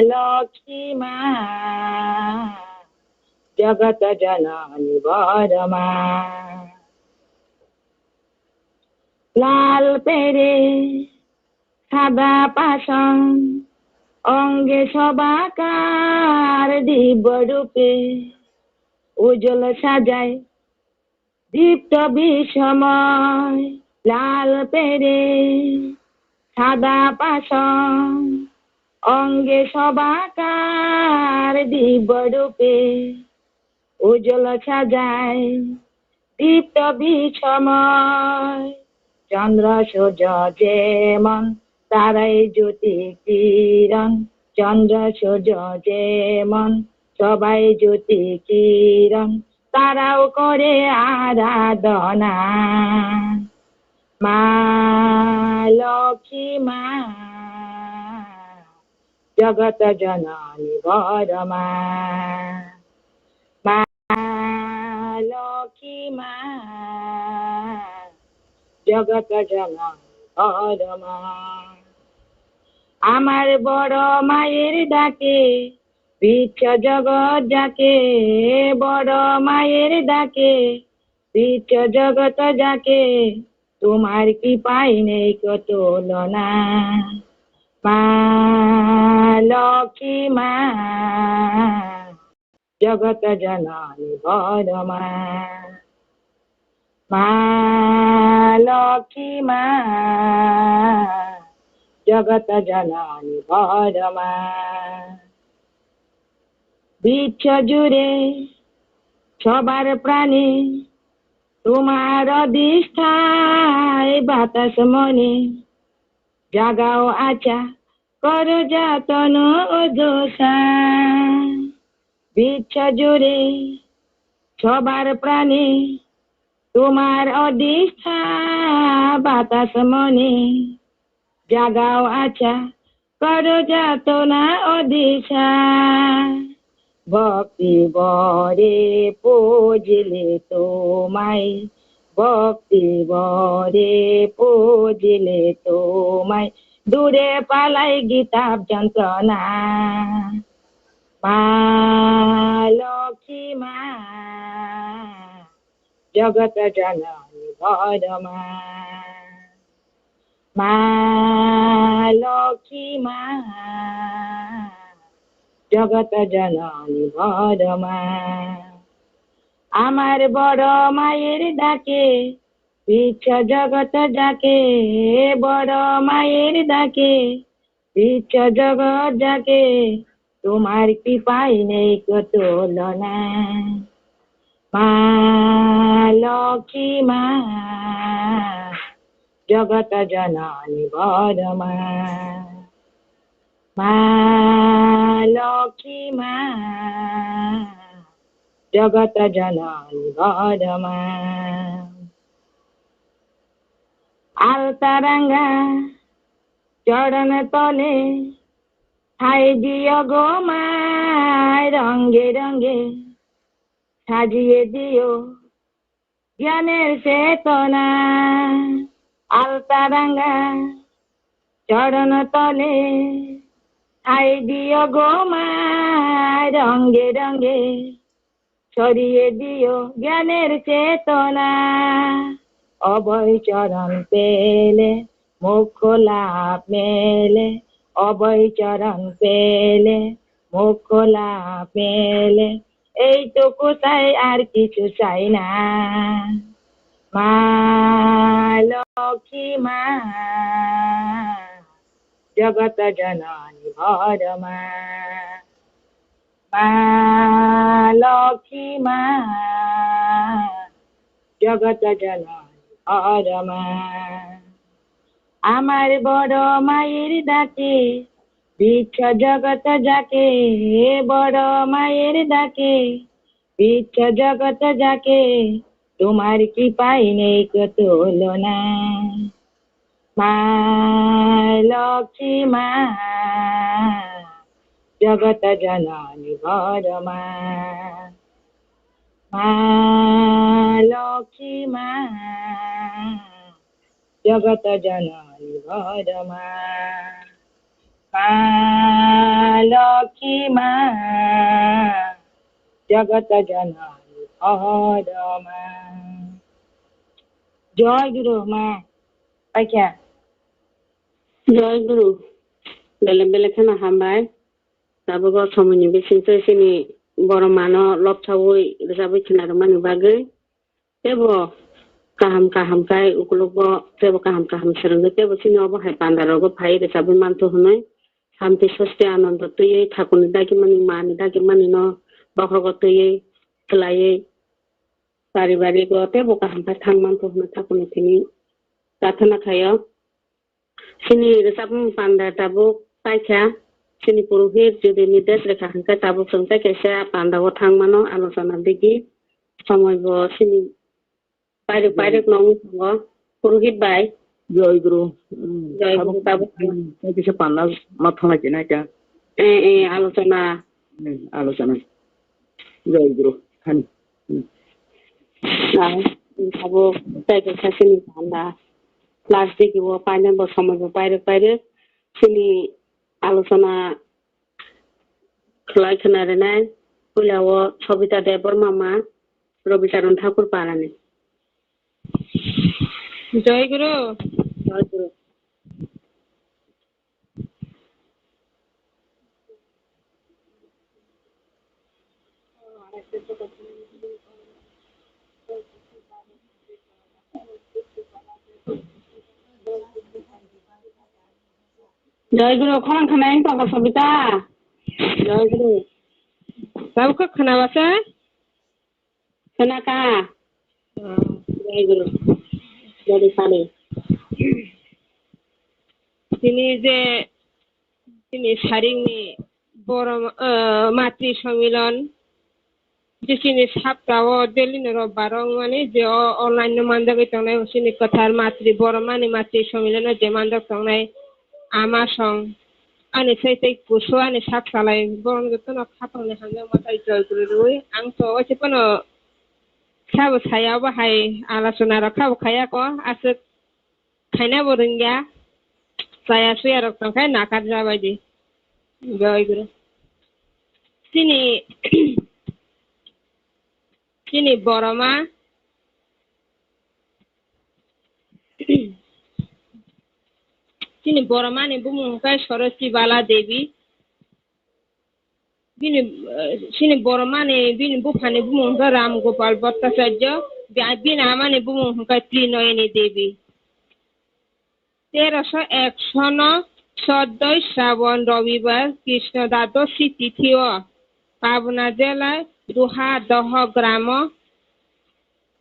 Speaker 3: লক্ষ্মী মা জগত জননী বড় মা লাল পেরে সাদা পাশং অঙ্গে সবাকার দিব্য রূপে উজ্জ্বল সাজায় দীপ্ত বিষময় লাল পেরে সাদা পাশং অঙ্গে সবাকার দিব্য রূপে উজ্জ্বল সাজায় দীপ্ত বিষময় চন্দ্র সূর্য যেমন তারাই জ্যোতি কিরণ চন্দ্র সূর্য যেমন সবাই জ্যোতি কিরণ তারাও করে আরাধনা মা লক্ষ্মী মা জগত জননী বড় মা মা লক্ষ্মী মা জগত জননী বড় মা আমার বড় মায়ের ডাকে বিচ্ছ জগৎ যাকে বড় মায়ের ডাকে বিচ্ছ জগৎ যাকে তোমার কি পাই নেই তুলনা মা লক্ষ্মী মা জগত জননী বড় মা মা লক্ষ্মী মা জগত জননী বড় মা বিচ্ছ জুড়ে সবার প্রাণী তোমার অধিষ্ঠায় বাতাস মনে জাগাও আচা কর যাতন দোষা বিচ্ছ জুড়ে সবার প্রাণী তোমার অধিষ্ঠা বাতাস মনে জাগাও আচা কর যাতনা অধিশা ভক্তি বরে পূজিলে তোমায় ভক্তি বরে পূজিলে তোমায় দূরে পালাই গীতাব যন্ত্রণা মা লক্ষ্মী মা জগত জননী বড় মা
Speaker 7: মা লক্ষ্মী মা জগত জননী বড় মা আমার বড় মায়ের ডাকে বিশ্ব জগৎ যাকে বড় মায়ের ডাকে বিশ্ব জগৎ যাকে তোমার কৃপায় নেই কত তুলনা মা লক্ষ্মী মা জগত জননী বড় মা মা লক্ষ্মী মা জগত জননী বড় মা আলতারাঙ্গা চরণ তলে ঠাই দিও গো মায় রঙ্গে রঙ্গে সাজিয়ে দিও জ্ঞানের চেতনা আলতারাঙ্গা চরণ তলে ঠাই দিও গো মায় রঙ্গে রঙ্গে ছড়িয়ে দিও জ্ঞানের চেতনা অভয় চরণ পেলে মুখ লাভ মেলে অভয় চরণ পেলে মুখ লাভ মেলে এইটুকু চাই আর কিছু চাই না মা লক্ষ্মী মা জগত জননী বড় মা মা লক্ষ্মী মা জগত জননী বড় মা আমার বড় মায়ের ডাকে বিশ্ব জগৎ যাকে বড় মায়ের ডাকে বিশ্ব জগৎ যাকে তোমার কৃপায় নেই কত তুলনা মা লক্ষ্মী মা জগত জননী বড় মা মা লক্ষ্মী মা জগত জননী বড় মা মা লক্ষ্মী মা জগত জননী বড় মা জয় গুরু মা পাইখা
Speaker 2: জয় গুরু বেলেগ বেলেগ খানা হামবাय दाबो समयनि बेसिनसो सिनि बर' मानो लबसावै रोजाबै खोनादों मानि बागै जेबो गाहाम गाहामखाय उकुलुगबो जेबो गाहाम गाहाम सोलोंदो जेबो सिनियाव बाहाय बान्दारावबो फाय रोजाबै मानथ' होनाय शान्ति सस्ति आनन्द तैयै ठाकुरनि दागि मानि मानि दागि मानि न बखरग तैयै खलायै बारि बारि गो जेबो गाहामखाय थां मानथ' होनो ठाकुरनि थिनि प्रार्थना खायो सिनि रोजाबै बान्दार दाबो पाइखा सिनि पुरुहित যদি নির্দেশ রেখা হাঙ্কা তাবো সংখ্যা কেসে পান্ডাও থাংমানো আলোচনা দেখি সময়ব সিনি বাইরে বাইরে নং পুরোহিত বাই
Speaker 6: জয় গুরু
Speaker 2: তাবো
Speaker 6: কিছু পান্ডা মাথা নাকি না কে
Speaker 2: আলোচনা
Speaker 6: আলোচনা জয় গুরু খান
Speaker 2: তাবো তাই কেসে সিনি পান্ডা ক্লাস দেখিব পাইনাব সময়ব বাইরে বাইরে সিনি আলোচনা খোলাই खोनारेनाय कुलाव सबिता देवर मामा रविचरण ठाकुर पारानि
Speaker 7: জয় গুরু
Speaker 2: जय गुरु जय गुरु खरं खानाय पागल सबिता जय गुरु
Speaker 7: বাবুকে খানাবাসে
Speaker 2: खोनाका जय गुरु जय साले
Speaker 7: তিনি সারিংনি বড় মাতৃ সম্মিলন যে তিনি সপ্তাহ দিল্লি রোববার মানে যে অনলাইন মানদাগৈ তংনাই সিনি কথার মাতৃ বড় মানে মাতৃ সম্মিলন যে মানদাগ তংনাই আমা সং आंनि सैथै गुसु आंनि साफालाय बरन गतन खाफांनो हांनो माथाय जय गुरु रुइ आंथ' एसेपनो खाबो सायाव बाहाय आलोचना खाबो खायाको आसो खायना बरंग्या साया सुया रक्तंखाय नाकार जाबायदि जय गुरु सिनि बरमा Sini Boromani Bumungka Shoroti Bala Devi. Sini Boromani Bini Bupani Bumunga Ram Gopal Bhattacharya. Bin Amani Bumungka Trinoyini Devi. 1301 সন 14 শ্রাবণ রবিবার কৃষ্ণ দ্বাদশী তিথিও পাবনা জেলায় রুহাদহ গ্রাম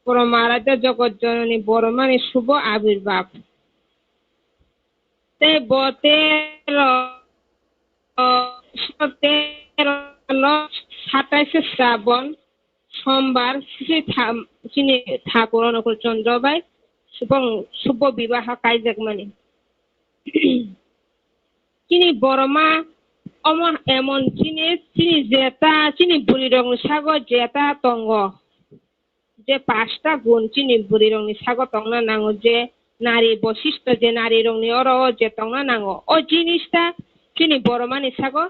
Speaker 7: পরমারাধ্য জগৎজননী বড়মানি শুভ আবির্ভাব। 27 শ্রাবণ সোমবার শ্রী ঠাকুর অনুকূল চন্দ্রবাই এবং শুভ বিবাহ কাইজাক মানে চিনি বড়মা এমন চিনি জেতা চিনি বুড়ি রং সাগর জেতা তঙ্গ যে 5টা গুণ চিনি বুড়ি রং সাগর তংনা নাঙো যে নারী বৈশিষ্ট্য যে নারী রং অর যে তংনা নাঙো ও জিনিসটা চিনি বড়মানি সাগর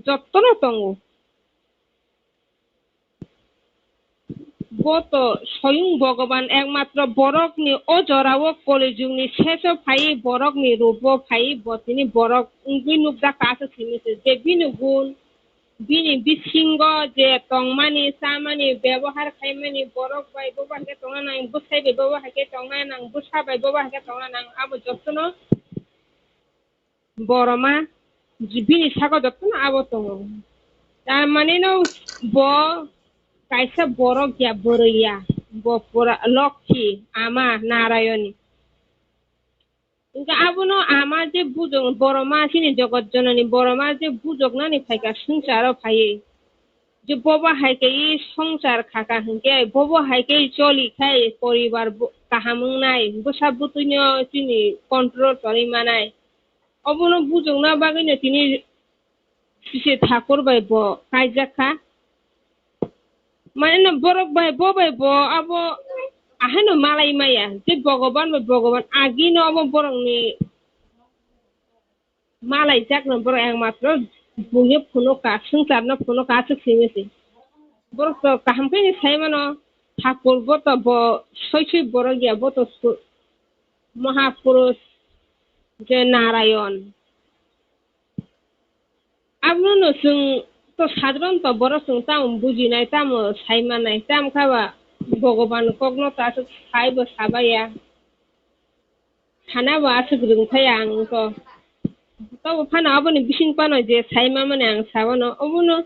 Speaker 7: যত্ন তঙ্গ গত স্বয়ং ভগবান একমাত্র বরকনি অজরাও কলিযুগনি শেষ ফাই বরকনি রূপ ফাই বতিনি বরক বিনুগদা কাছে সিমিছে যে বিনু গুণ বিনি বিসিঙ্গ যে তংমানি সামানি ব্যবহার খাইমানি বরক বাই ববাকে তংনা নাং বুসাই ব্যবহারকে তংনা নাং বুসা বাই ব্যবহারকে তংনা নাং আবো যত্ন বড়মা বিনি সাগর যত্ন আবো তং তার মানে ন ব কাইসা বড় গিয়া বড়ইয়া বপরা লক্ষ্মী আমা নারায়ণী কিন্তু আবনো আমার যে বুজং বড় মা চিনি জগৎ জননী বড় মা যে বুজক নানি ফাইকা সংসার ফাইয়ে যে ববা হাইকে সংসার খাকা হংকে ববা হাইকে চলি খাই পরিবার কাহামুং নাই বসা বুতুনি চিনি কন্ট্রোল করি মানাই অবনো বুজং না বাগিনে তিনি সে ঠাকুর বাইব কাইজাখা মানে বরক বাই বো আবো আহেনো মালাই মায়া যে ভগবান আগি ন আবো বরংনি মালাই যাক ন বড় একমাত্র বুয়ে ফুনো কা সংসার ন ফুনো কা সিমেছে বড় তো কাহাম কে সাইমানো ঠাকুর বত ব শৈশব বড় গিয়া বত মহাপুরুষ যে নারায়ণ আপনো সুং তো সাধারণত বড় সুং তাম বুঝি নাই তাম সাইমা নাই তাম খাবা ভগবান কগ্ন তাস খাইব সাবাইয়া খানাবো আছে গ্রুংথায়া আং তো তব ফানা অবনি বিসিং পানো যে সাইমা মানে আং সাবানো অবনো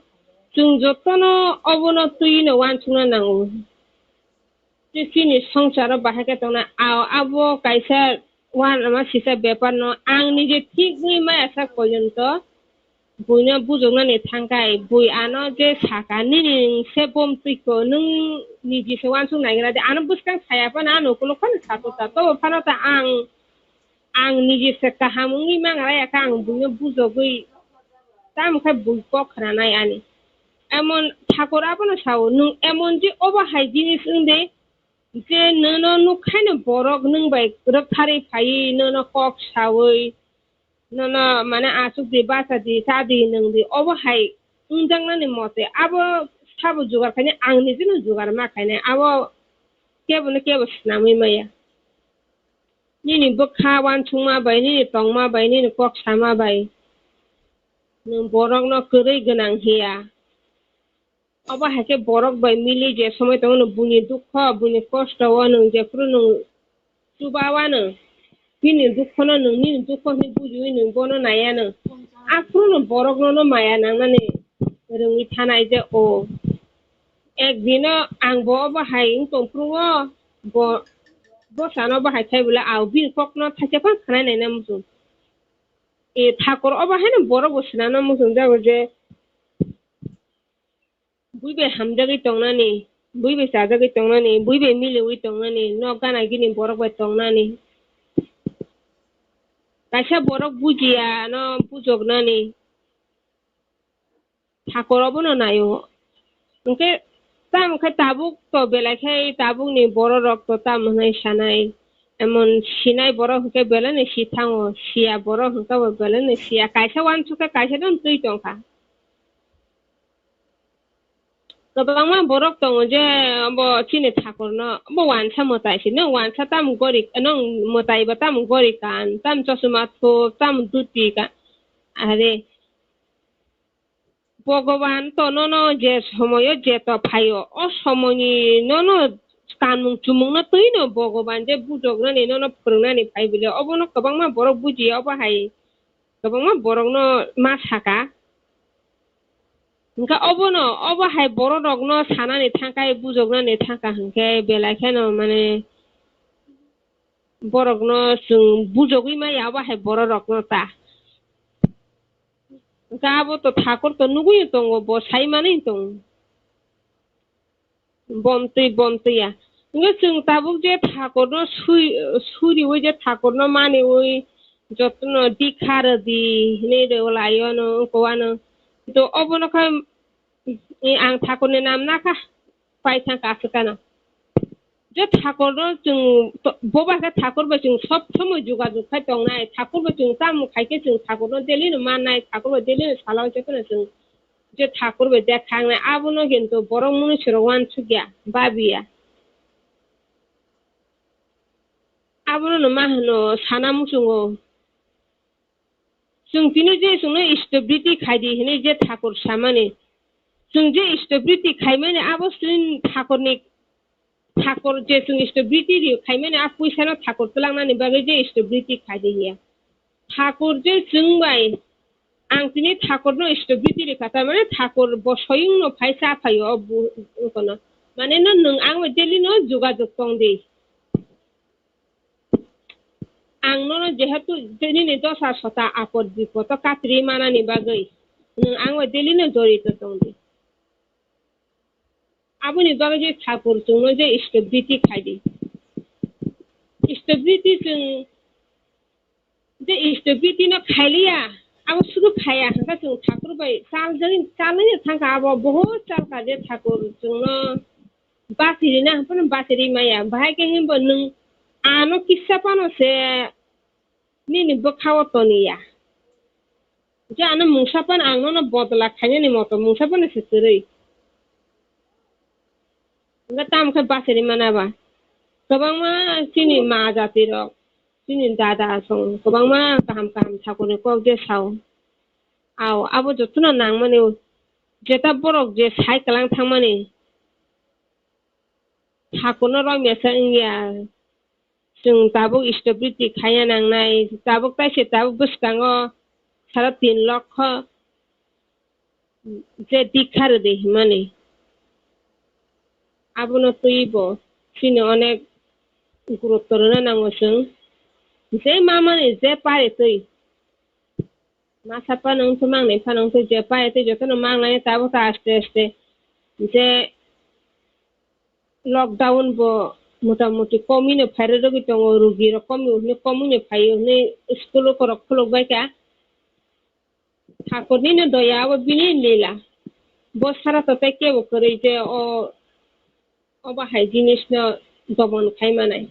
Speaker 7: जों যতনো অবনো তুইনো ওয়ান সুনা নাঙ্গো যে চিনি সংসার বাহাকে তনা আবো কাইসা ওয়ান আমার সিসা ব্যাপার ন আং নিজে ঠিক বুই মা আসা পর্যন্ত বইনা বুজংনানি থাঙ্কাই বই আনো যে সাকা নিনি সে বম তুইको नों निजि से वान सुं नागिरा दे आनो बुसकां सायापा ना नोकुलो फान सातो सातो फानता आं निजि से काहामुंनि मांगाया का आं बुनो बुजगै ताम खा बुइको खरानाय आनि এমন ঠাকুরাবো না সাও নং এমন যে অবাহাই জিনিস উন্দে যে ননো নুখাইনো বরক নংবাই রখারি ফাই ননো কক সাওই ননো মানে আসুক দে বাসা দি সাদি নংদি অবাহাই উংজাংনানি মতে আবো সাবো জোগার খাইনে आंनि जिनो जगार माखायने आबो केबो स्नामै माया निनि बखा वान सुंमा बाय निनि तंमा बाय निनि কক सामा बाय नों बरक न करै गोनां हिया अबा हाके बरक बाय मिली जे समय तंग बुनि दुख बुनि कष्ट वानो जे फ्रुनो सुबावानो बिनि दुख न नोंनि दुख नि बुजुइ नों बनो नायानो आफ्रुनो बरक न माया नांनानै रोङि थानाय जे ओ একদিন आं बो बाहाय तंफ्रुङो बसानो बाहाय थाइबला आव बिन ककनो थाइसे फान खानाय नायना मुसुं ए ठाकुर अबाहाय न बरक बसनानो मुसुं जागो जे बुइबे हामजागै तंनानि बुइबे जाजागै तंनानि बुइबे मिलेवै तंनानि न गाना गिनि बरक बाय तंनानि काइसा बरक बुजिया न बुजगनानि ठाकुराबो न नायो ओंके ताम खै ताबुक तो बेलाखाय ताबुकनि बर रक्त ताम हनै सानाय एमन सिनाय बर हके बेलाने सिथाङो सिया बर हका बेलाने सिया काइसा वान सुका काइसा दन तुइ तंखा Gabang borok tong je bo chini thakor no bo wansa motai si no wansa tam gori nong motai ba tam gori kan tam chosuma tho tam duti ka are ভগবান তো নন যে সময় যেত ফাইও ও সময় নন কানুং চুমুং না তুই ন ভগবান যে বুজক না নন ফোরংনানি ফাই বলে অবন গোबां मा বরক বুঝি অবাহাই গোबां मा বরক ন মা সাকা Nka obono obahay boro rogno sanani thangkai bujognani thangka hangke belakheno mane borogno sung bujogui ma yabahay boro rogno ta Nka abo to thakor to nugui tongo bo sai mani tong bomtui ya Nka sung tabuk je thakor no suri oi je thakor no mani oi jotno dikhar di ne de olayo no koano to obono kha ang thakorni nam na kha pai thangka asukana je thakor no jung boba ka thakor ba jung sob somoy jogajog khai tongnai thakor ba jung tam khaike jung thakor no deli no mannai thakor ba deli no salao je kono jung je thakor ba dekhangnai abono kintu borok munusiro wan sugya babiya abono no mahano sanamusungo jung tinu je sungno stability khaidi hine je thakor samani jung je stability khaimani abo sun thakor je sung stability ri khaimani a puisano thakor tulangnani bage je stability khaidi hiya thakor je jungbai ang tini thakor no stability ri kata mane thakor bosoyung no phaisa phayo kono mane no nung ang deli no jogajog tongdi ang no jehetu deni ni dosa sota apod bipot katri manani bage nung ang deli no jorito tongdi Abuni bage je thakor jungno je stability khaidi stability jung je stability no khailia abo sudu khaya hanga jung thakor bai chalani thangka abo bahut chalka je thakor jungno basiri na pon basiri maya bhai ke himbo nung ano kissa pano se ni bokhawo toniya je ano mungsapan angno no bodla khanya ni moto mungsapan se sirei Nga tam kha basiri manaba goबां ma chini ma jati rok chini dada song goबां ma kaham thakor ni kok je sao aw abo jotno nangmani jeta borok je sai kalang thangmani thakor no roi mesa ingya jung tabuk stability khaya nangnai tabuk taise tabuk buskango 3.5 লক্ষ je dikhar de himani abono tuibo chini onek guruttor na nangosung je mamani je pare tui masapa nang tumang ne phanong tu je pare te jotono manglai tabo ta aste je lockdown bo motamuti komine phaire rogi tongo rugi ro komine phayo ne school ko rokhlok bai ka thakor ni no doya bo bini lila bo sara to te ke bo kore je অবাহাই জিনিস না দমন খাইমানাই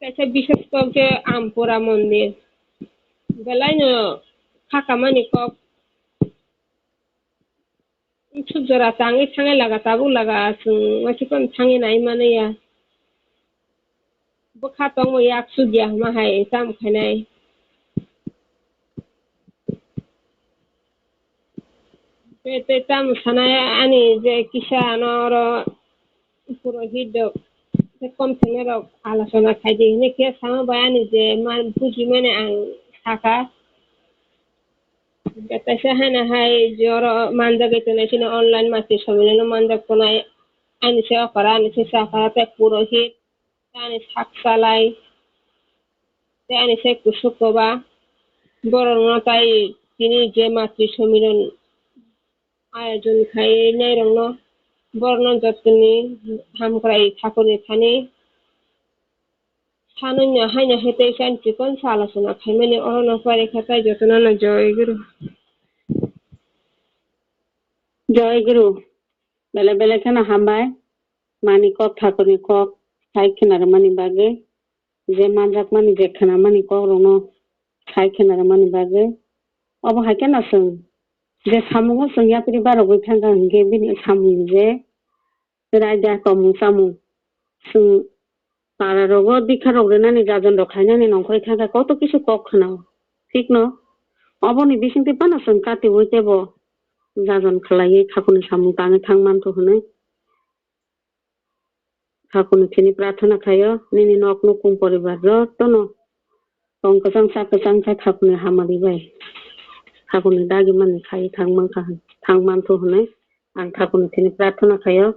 Speaker 7: কাছে বিশেষ করে আমপোরা মন্দির বেলাইনো খাকামানি cock সুজরা tangi laga tabu laga masipon tangi nai manaya bokha tong mo yak sugya ma hai tam khanai te tam sanaya ani je kisanor পুরোহিত কম সেনের আলোচনা খাইদি নেকে সামা বায়ানি যে মান বুঝি মানে আং থাকা তাছে হানা হাই জর মানদাগে তনে সিনা অনলাইন মাসি সমিলন মানদাগ কোনাই আনি সে অকরা আনি সে সাকা তে পুরোহিত আনি সাকসালাই তে আনি সে কুসুকবা বরং তাই তিনি যে মাতৃ সমিলন আয়োজন খাই নাই রং বর্ণন যতনি হামকরাই ঠাকুরে থানে সানন্য হাইনা হেতে শান্তি কোন আলোচনা খাইমানে অরণ পারে খাতায় যতনা না
Speaker 2: জয় গুরু বেলে বেলে কেন হামবাই মানি কক ঠাকুরি কক সাইখেনার মানি বাগে যে মানজাক মানি যেখানা মানি কক রনো সাইখেনার মানি বাগে অবহাই কেন আসুন जे सामुखौ सोंयाखै बाराव थांगोन गे बिनि सामु जे रायदा कमु सामु जों बारारावबो दिखारावग्रोनानै जाजन दखायनानै नंखरै थांगा कत কিছু কক খানাও ঠিক ন অবনি বিসিংতে পানাসন কাতে হইতেব जाजन खालायै खाखुनि सामु ताङै थांमानथ' होनो खाखुनि थिनि प्रार्थना खायो निनि नक नकुम परिबार रतन तंकसां साकसां खाखुनि हामारि बाय खाखुनि दागि माने खायै थांमानथ' होनो आं खाखुनि थिनि प्रार्थना खायो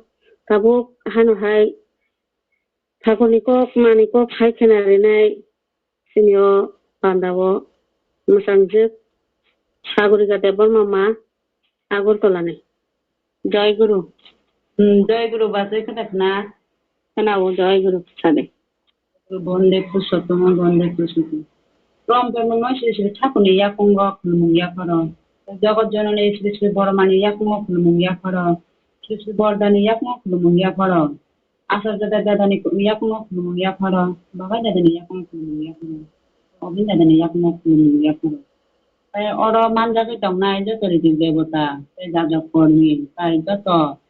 Speaker 2: ताबो हानोहाय खाखुनि कक मानि कक हायखेनारिनाय सिनियो बान्दाबो मोसांजोक सागरिका देबर मामा আগরতলানে জয়গুরু জয়গুরু বাজে কথা শোনাও জয়গুরু সাদে বন্দে পুরুষোত্তম বন্দে পুরুষোত্তম রম ব্রহ্ম শ্রী শ্রী ঠাকুর ইয়াকুঙ্গ খুলমুঙ্গিয়া কর জগৎ জননী শ্রী শ্রী বড়মানি ইয়াকুঙ্গ খুলমুঙ্গিয়া কর শ্রী শ্রী বরদানি ইয়াকুঙ্গ খুলমুঙ্গিয়া কর আচার্য দাদানি ইয়াকুঙ্গ খুলমুঙ্গিয়া কর বাবা দাদানি ইয়াকুঙ্গ খুলমুঙ্গিয়া কর অবিন দাদানি ইয়াকুঙ্গ খুলমুঙ্গিয়া কর Oro manjagi tongnai joto riti devota te jajak kormi tai joto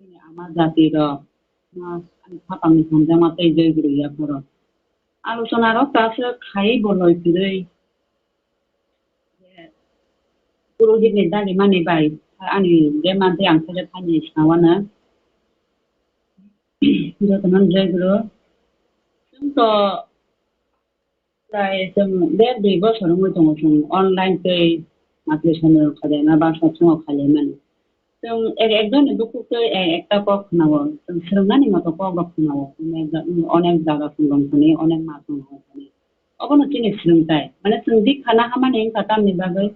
Speaker 2: ini ama jati ro ani khapangni hanjama te joyguru ya koro আলোচনা ro tase khai boloi pirei purohitni dagi mani bai ani je mante ang thele thani sawana joto nan joyguru to প্রায় দেড় দুই বছরের মতো online তে মাতৃসনের খালেমা বা সৎসঙ্গ খালেমানে একজনের দুঃখকে একটা কক নাও সোনানি মতো কক নাও অনেক জায়গা সংগঠনে অনেক মা সংগঠনে অবনতি সোलोंथाइ মানে जों दिखाना हामानि काटामनि बागै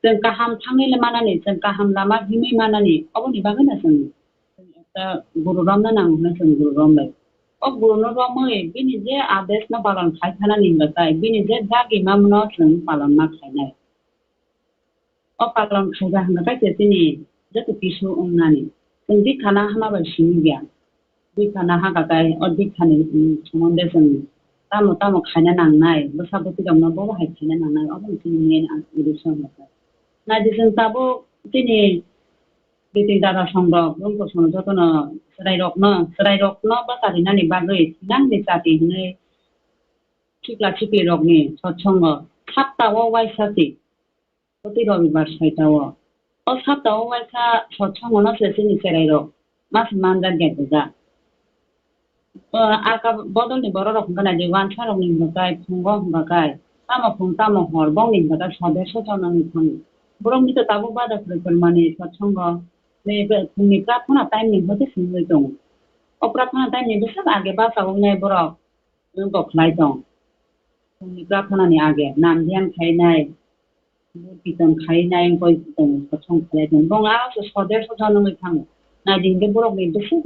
Speaker 2: जों गाहाम थाङैले मानानै जों गाहाम लामा हिमै मानानै अबनि बागै ना जों একটা गुरु रामना नांगौना जों गुरु रामलाय गुरुनो रमै बिनि जे आदेश न पालन खायखानानि बाथाय बिनि जे दागि मामनो जों पालन ना खायनाय पालन खायगा होनबाथाय तिनि जतो किसु उंनानि जों दिखाना हामाबाय सिनि गया दिखाना हागागाय दिखानि सोमोन्दै जों तामो तामो खायना नांनाय बैसागुति दावना बर' हाय खायना नांनाय अबन तिनि मेन उद्देश्य होनबाथाय नायदि जों ताबो तिनि बिदि दादा संग्रह जोंखौ सोनो जतनो सरायरकनो बासारिनानि बागै नांनि जाति हनै थिक्ला थिक्लि रकनि सत्संग साप्ताहआव वाइसाति प्रति रबिबार साइटाव साप्ताहआव वाइसा सत्संगनो सेसिनि सरायरक मास मानजान गेटजा आका बदलनि बर' रकम गानादि वानसा रकनि बागै फुंग बागै तामो फुं तामो हर बंनि बागै सदे सजावनानि थां बरंनि तो ताबो बादाफोर माने सत्संग फुंनि प्रार्थना टाइमनि होते सोंबाय दं प्रार्थना टाइमनि बेसे आगे बासावनाय बरफ गखलाय दं फुंनि प्रार्थनानि आगे नाम ध्यान खायनाय कीर्तन खायनाय गय दं सत्संग खालाय दं दं आरो सदेर सजावनानै थाङो नायदिं बे बरफनि बेसे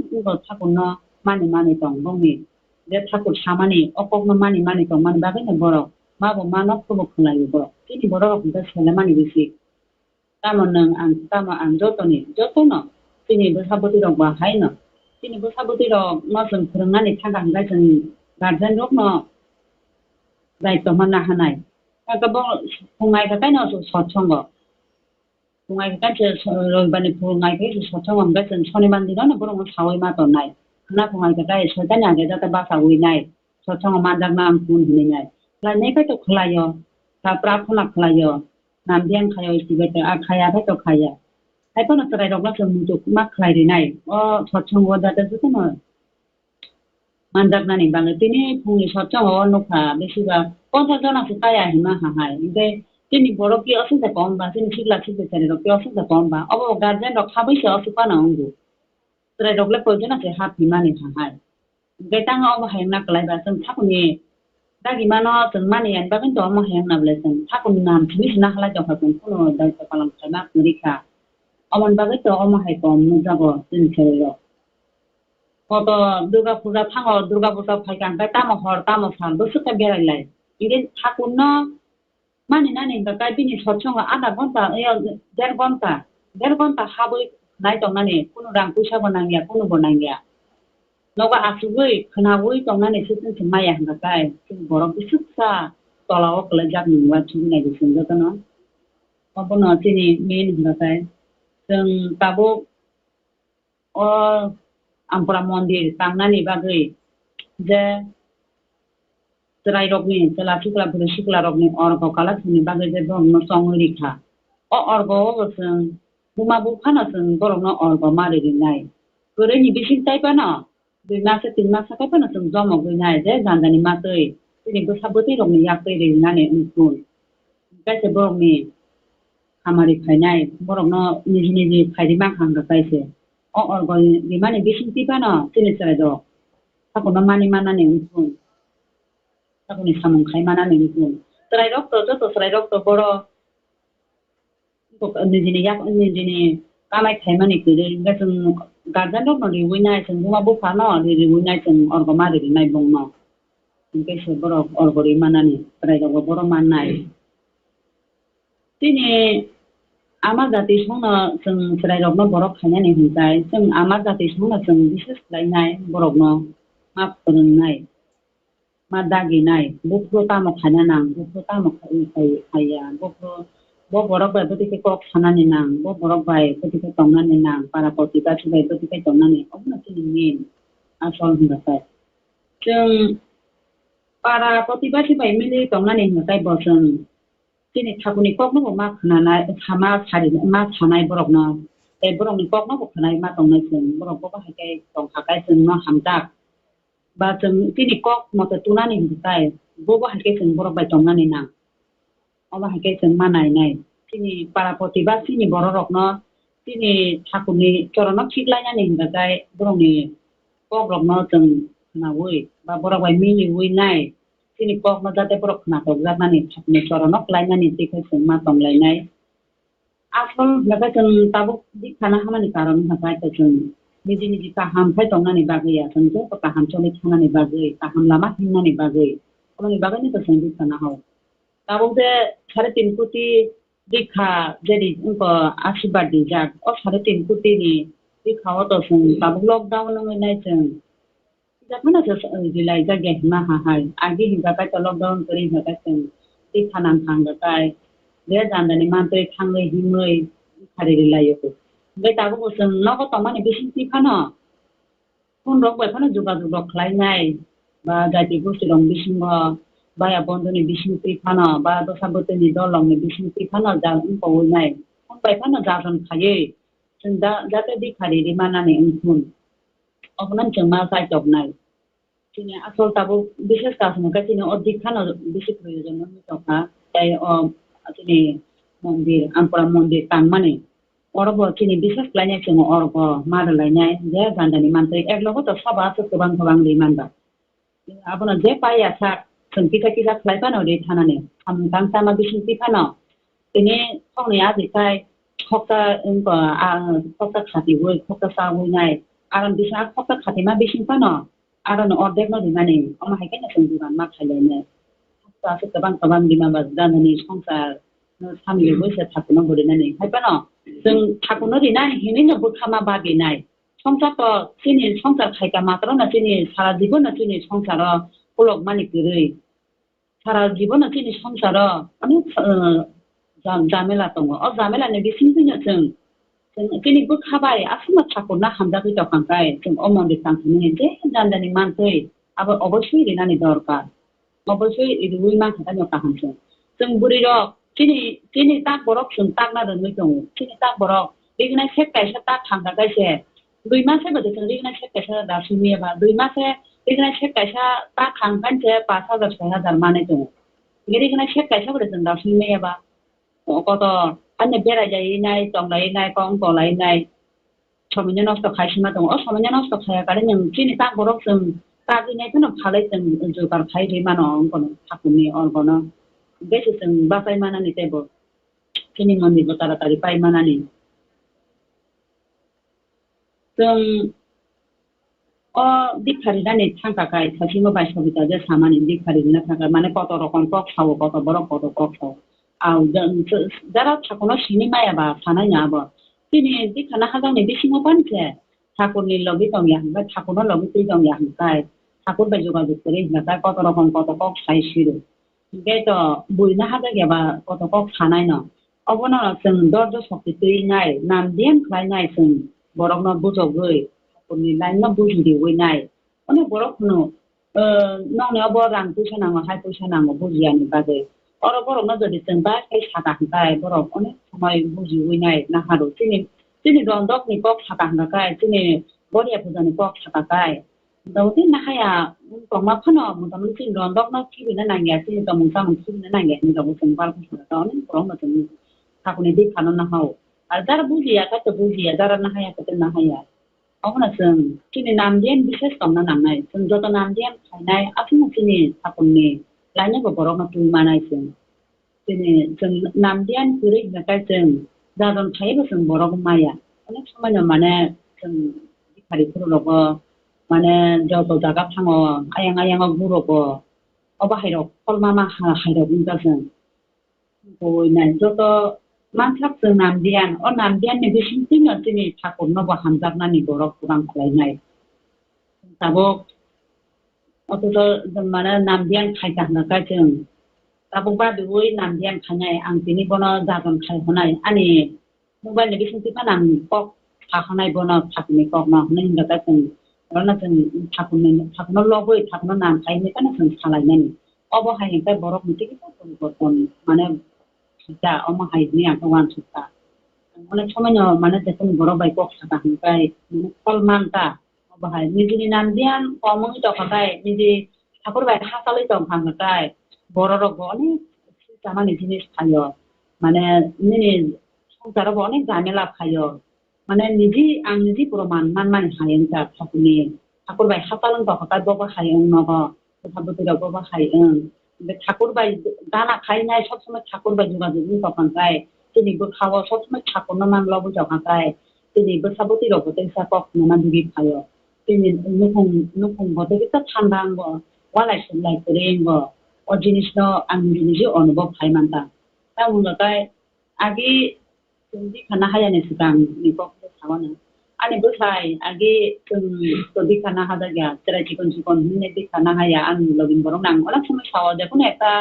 Speaker 2: थाखुनो मानि दं दंनि जे थाखुर सामानि अकगनो मानि दं मानि बागैनो बरफ माबो मा नखौबो खोलायो बरफ तिनि बरफखौ सेले मानि बेसे तामोन आं जतनो तिनि बैसागुति रक बाहायनो तिनि बैसागुति रक नजों फोरोंनानै थांगांगाय जों गार्जेन रकनो दायित्व मोननो हानाय गोबां फुङाय गायनो सत्संग फुङाय गायसो रबिबारनि फुङाय गायसो सत्संग ओमफ्राय जों शनिबार दिनावनो बर'नो सावै मातनाय ना फुङाय गाय सयतानि आगे जाता बासावैनाय सत्संग मानजाक नाम फुन होनाय लायनायफायथ' खालायो प्रार्थना खालायो नाम ध्यान खायो इसिबायथ' खायाफायथ' खाया खायफानो सरायरकनो जों मुजुक मा खालायनाय सत्संग जाता जतनो मानजाकनानि बागै तिनि फुंनि सत्संग नखा बेसेबा 50 जनासो काया हिमा हाहाय ओमफ्राय तिनि बर'कि असुबिदा कमबा तिनि सिगला सिगला सरायरकि असुबिदा कमबा अब गार्जेन रक खाबैसो असुपाना अंगु सरायरकले कयजनासो हाफि मानि हाहाय ओमफ्राय ताङो अब हायना खालायबा जों थाखुनि दागि मानो जों मानियान बागै दं म हायनाब्ले जों थाखुनि नाम बिसना खालाय दं जों कोनो दायित्व पालन खालामना रिखा अमन बागै तो अम हाय कम जाबो जों सरायरक कत दुर्गा पूजा थाङो दुर्गा पूजा फायखांबाय तामो हर तामो सान दसेका बेरायलाय इदि थाखुनो मानिनानै बागै बिनि सत्संग आधा घन्टा देर घन्टा हाबै नाय दंनानै कोनो रां फैसाबो नांगिया कोनोबो नांगिया नगा आसुबै खोनाबै दंनानैसो जोंसो माया होनबाथाय जों बर' बिसुखसा तलाव कले जाब नुवा थुनाय गोसो जतनो
Speaker 8: अबनो चिनि मेन होनबाथाय जों दाबो आमपुरा मन्दिर थांनानै बागै जे Serai rokni, sela sikla pura sikla rokni orgo kala sini bagai je dong no song rikha. O orgo o seng, buma bukhana seng borok no orgo mari rinai. Kore ni bising tai pa no, 2 masa 3 masa kai pa no seng jomo rinai je jandani matei. Sini ko sabuti rokni yak tei rinane unkun. Kai se borok ni kamari khainai, borok no niji niji khairi mak hang kai se. O orgo ni mani bising ti pa no, sini serai do. Ako no mani mana ne unkun. Aku ni samung khai mana ni pun. Serai rok to serai rok to boro. Nijini yak nijini kamai khai mani kiri. Gasung garjan rok no riwui nai sung buma buka no riwui nai sung orgo mari ri nai bong no. Kese boro orgo ri mana ni serai rok boro man nai. Sini ama jati sung no sung serai rok no borok khai ni hunjai. Sung ama jati sung no sung bises lai nai borok no map perung nai. Madagi nai, bukro tamo khana nang, bukro tamo khaya, bukro bo borok bai pati ke kok khana ni nang, bo borok bai pati ke tongna ni nang, para poti ba chu bai pati ke tongna ni, obna chini min asol hunda sai. Jung para poti ba chu bai mili tongna ni hunda sai bosung, chini thakuni kok no ma khana nai, khama khari ma khanai borok no, borok ni kok no khanai ma tongnai sung, borok bo ba hai tong khakai sung no hamdak. Ba chung tini kok moto tunani hukai bobo hake chung borok bai tongnani nang oba hake chung manai nai tini parapoti ba tini borok no tini thakuni chorono khiklainani hukai borok ni kok rok no chung nawui ba borok bai mili ui nai tini kok no jate borok na tok jatnani thakuni chorono klainani tikai chung ma tonglai nai asol naga chung tabuk dikhana hamani karon hakai ta chung niji niji kaham khai tongnani bagui ya sung jo kaham choli thanani bagui kaham lama hinani bagui omani bagui ni to sung dikhana hau tabuk de 3.5 কোটি dikha jadi unko ashibad dijak o 3.5 কোটি ni dikha o to sung tabuk lockdown ngai nai chung jakmana se dilai jage ma ha hai agi hinga kai to lockdown kori hinga chung dikha nan thang ga kai de jandani mantre thangai himoi khari rilayo ko bai tabuk sung nogo tomani bising ti phano phone rok bai phano jogajog rok khlai nai ba jati busti rong bising bo baya bondoni bising ti phano ba dosa botoni dolong ni bising ti phano ja unko nai phone bai phano jajon khaye chung da jate dikhari ri manani unkun ognan chung ma sai tok nai chini asol tabuk bises kasno ka chini odik khano bisi proyojon no tokha tai o chini mondir ampura mondir tangmani orbo chini bises lainai chung orbo mar lainai je jandani mantri eklogo to saba to kobang ri manda abono je paya sak chung kita khlai pano ri thanani amtang sama bising ti phano tini thongni adikai khokta unko khokta khati woi khokta sa woi nai aram bisa khokta khati ma bising phano aron ordek no dimani oma haike na chung duran ma khailai ne ta se kobang dima ba jandani songsar samile woi se thakuno borinani haipano जों थाकुनो रिनाय हिनिनो बुखामा बाबिनाय संसार तो चिनि संसार खायका मात्र न चिनि सारा जीवन चिनि संसार पुलक मानि गरै सारा जीवन चिनि संसार अनेक जामेला दङ अ जामेलानि बिसिं फैनो जों चिनि बुखाबाय आसमा थाकुना हामजा फैता खांखाय जों अमन्दिर थांखिनि जे जानदानि मानसै अब अबश्य रिनानि दरकार अबश्य इरुइ मा खातानो काहामसो जों बुरि रक Kini tak borok sun tak na den mitong kini tak borok rigna sek kaisa tak thangda kaise 2 mase bade sun rigna sek kaisa da sumi ba 2 mase rigna sek kaisa tak thangkan je 5000 6000 mane to rigna sek kaisa bade sun da sumi ba ko to ane bera jai nai tong lai nai kong ko lai nai somenya nosto khaisima dong o somenya nosto khaya kare nyang kini tak borok sun tak nai to no phalai sun jogar khai ri mano kono thakuni orgono besi sung basai mana ni tebo kini mandi botara tari pai mana ni sung o dikhari dani thangka kai thasimo bai sobita je samani dikhari na thangka mane koto rokon kok sawo koto borok koto kok sawo au jara thakono sini maya ba sanai na ba kini dikhana hajang ni bisimo panche thakurni logi tong yang ba thakono logi ti tong yang kai thakur bai joga jog kore na kai koto rokon koto kok sai shiru Geto buina haga geba koto kok sanai no अबनाव जों दर्ज सक्ति तैनाय नाम them खालायनाय जों बरकनो बुजगै ठाकुरनि लाइननो बुजिदेवैनाय अनेक बरकनो नंनायावबो रां फैसा नांगौ हाय फैसा नांगौ बुजियानि बागै अर बरकनो जुदि जों बा सागा हांखाय बरक अनेक समय बुजिवैनाय नाहारो दिनै दन्दकनि बक सागा हांखाय दिनै बरिया फुजानि बक सागाखाय दाउदि नाहाया गमा फानो मुदामनि दिनै दन्दकनो खिबिनो नांगिया दिनै दमुसा खिबिनो नांगिया हिनजावबो जों बाल फुजा अनेक बरकनो जों ठाकुरनि दै खानो नाहाव आरो जारा बुजिया गासै बुजिया जारा नाहाया गासै नाहाया अबना जों दिनै नामदेन बिसेस खालामना नांनाय जों जत नामदेन खायनाय आथिं दिनै ठाकुरनि लायनोबो बरकनो तुमानाय दिनै जों नामदेन गुरै होनाखाय जों जागोन खायोबो जों बरक माया अनेक समायनो माने जों भिखारिफोरनावबो माने जत जागा थाङो आयां गुरुबो अबाहायराव कलमा मा हायराव बुंजाजों बयनाय जत मानसिया जों नामदेन नामदेननि बेसिमथिनो दिनै ठाकुरनोबो हामजाबनानै बरक गोबां खालायनाय दाबो अथ'थ' जों माने नामदेन खायजा होनाखाय जों दाबो बादुयै नामदेन खायनाय आं दिनै बनो जागोन खायहोनाय आंनि मबाइलनि बेसिमथिबा आं कक थाखानाय बनो ठाकुरनि कक मा होनो होनबाथाय जों रना जों ठाकुरनो लबै ठाकुरनो नाम खायनायखायनो जों खालायनाय अबहायनिफ्राय बरक मोनसे परिबर्तन माने दा अमाहायनि आंखौवान सुखा अनेक समायनो माने जेखुनु बरक बाय कक सागा होनबाय कलमानता अबहाय निजिनि नामदेन कमै दखाखाय निजि ठाकुर बाय हासालै दंखांखाय बर'रावबो अनेक जानानै जिनिस खायो माने निनि संसारावबो अनेक जामेला खायो माने आं निजि प्रमान मान हायो जा ठाकुर बाय हासालों दखाखाय बबो हायो नगो बोथाबोथोरावबो बाहायो बे ठाकुर बाय दाना खायनाय सब समय ठाकुर बाय जुगाजुगनि दखाखाय दिनैबो खावो सब समय ठाकुरनो मानलावबो दखाखाय दिनै बोथाबोथोरावबो दैसा कक नुना दुगि खायो दिनै नुखुंबो दैसा थान्दांबो वालाय सुलाय करेंबो और जिनिसनो आं निजे अनुभव खायमानता दा उनावहाय आगे जों खाना हायानि सिगां निबो थावानो आंनि बोसाय आगे जों दिखाना हाजा गया जेरै चिकन होननाय दिखाना हाया आं लगिन बरं नां अनेक समय सावा देखुन एकटा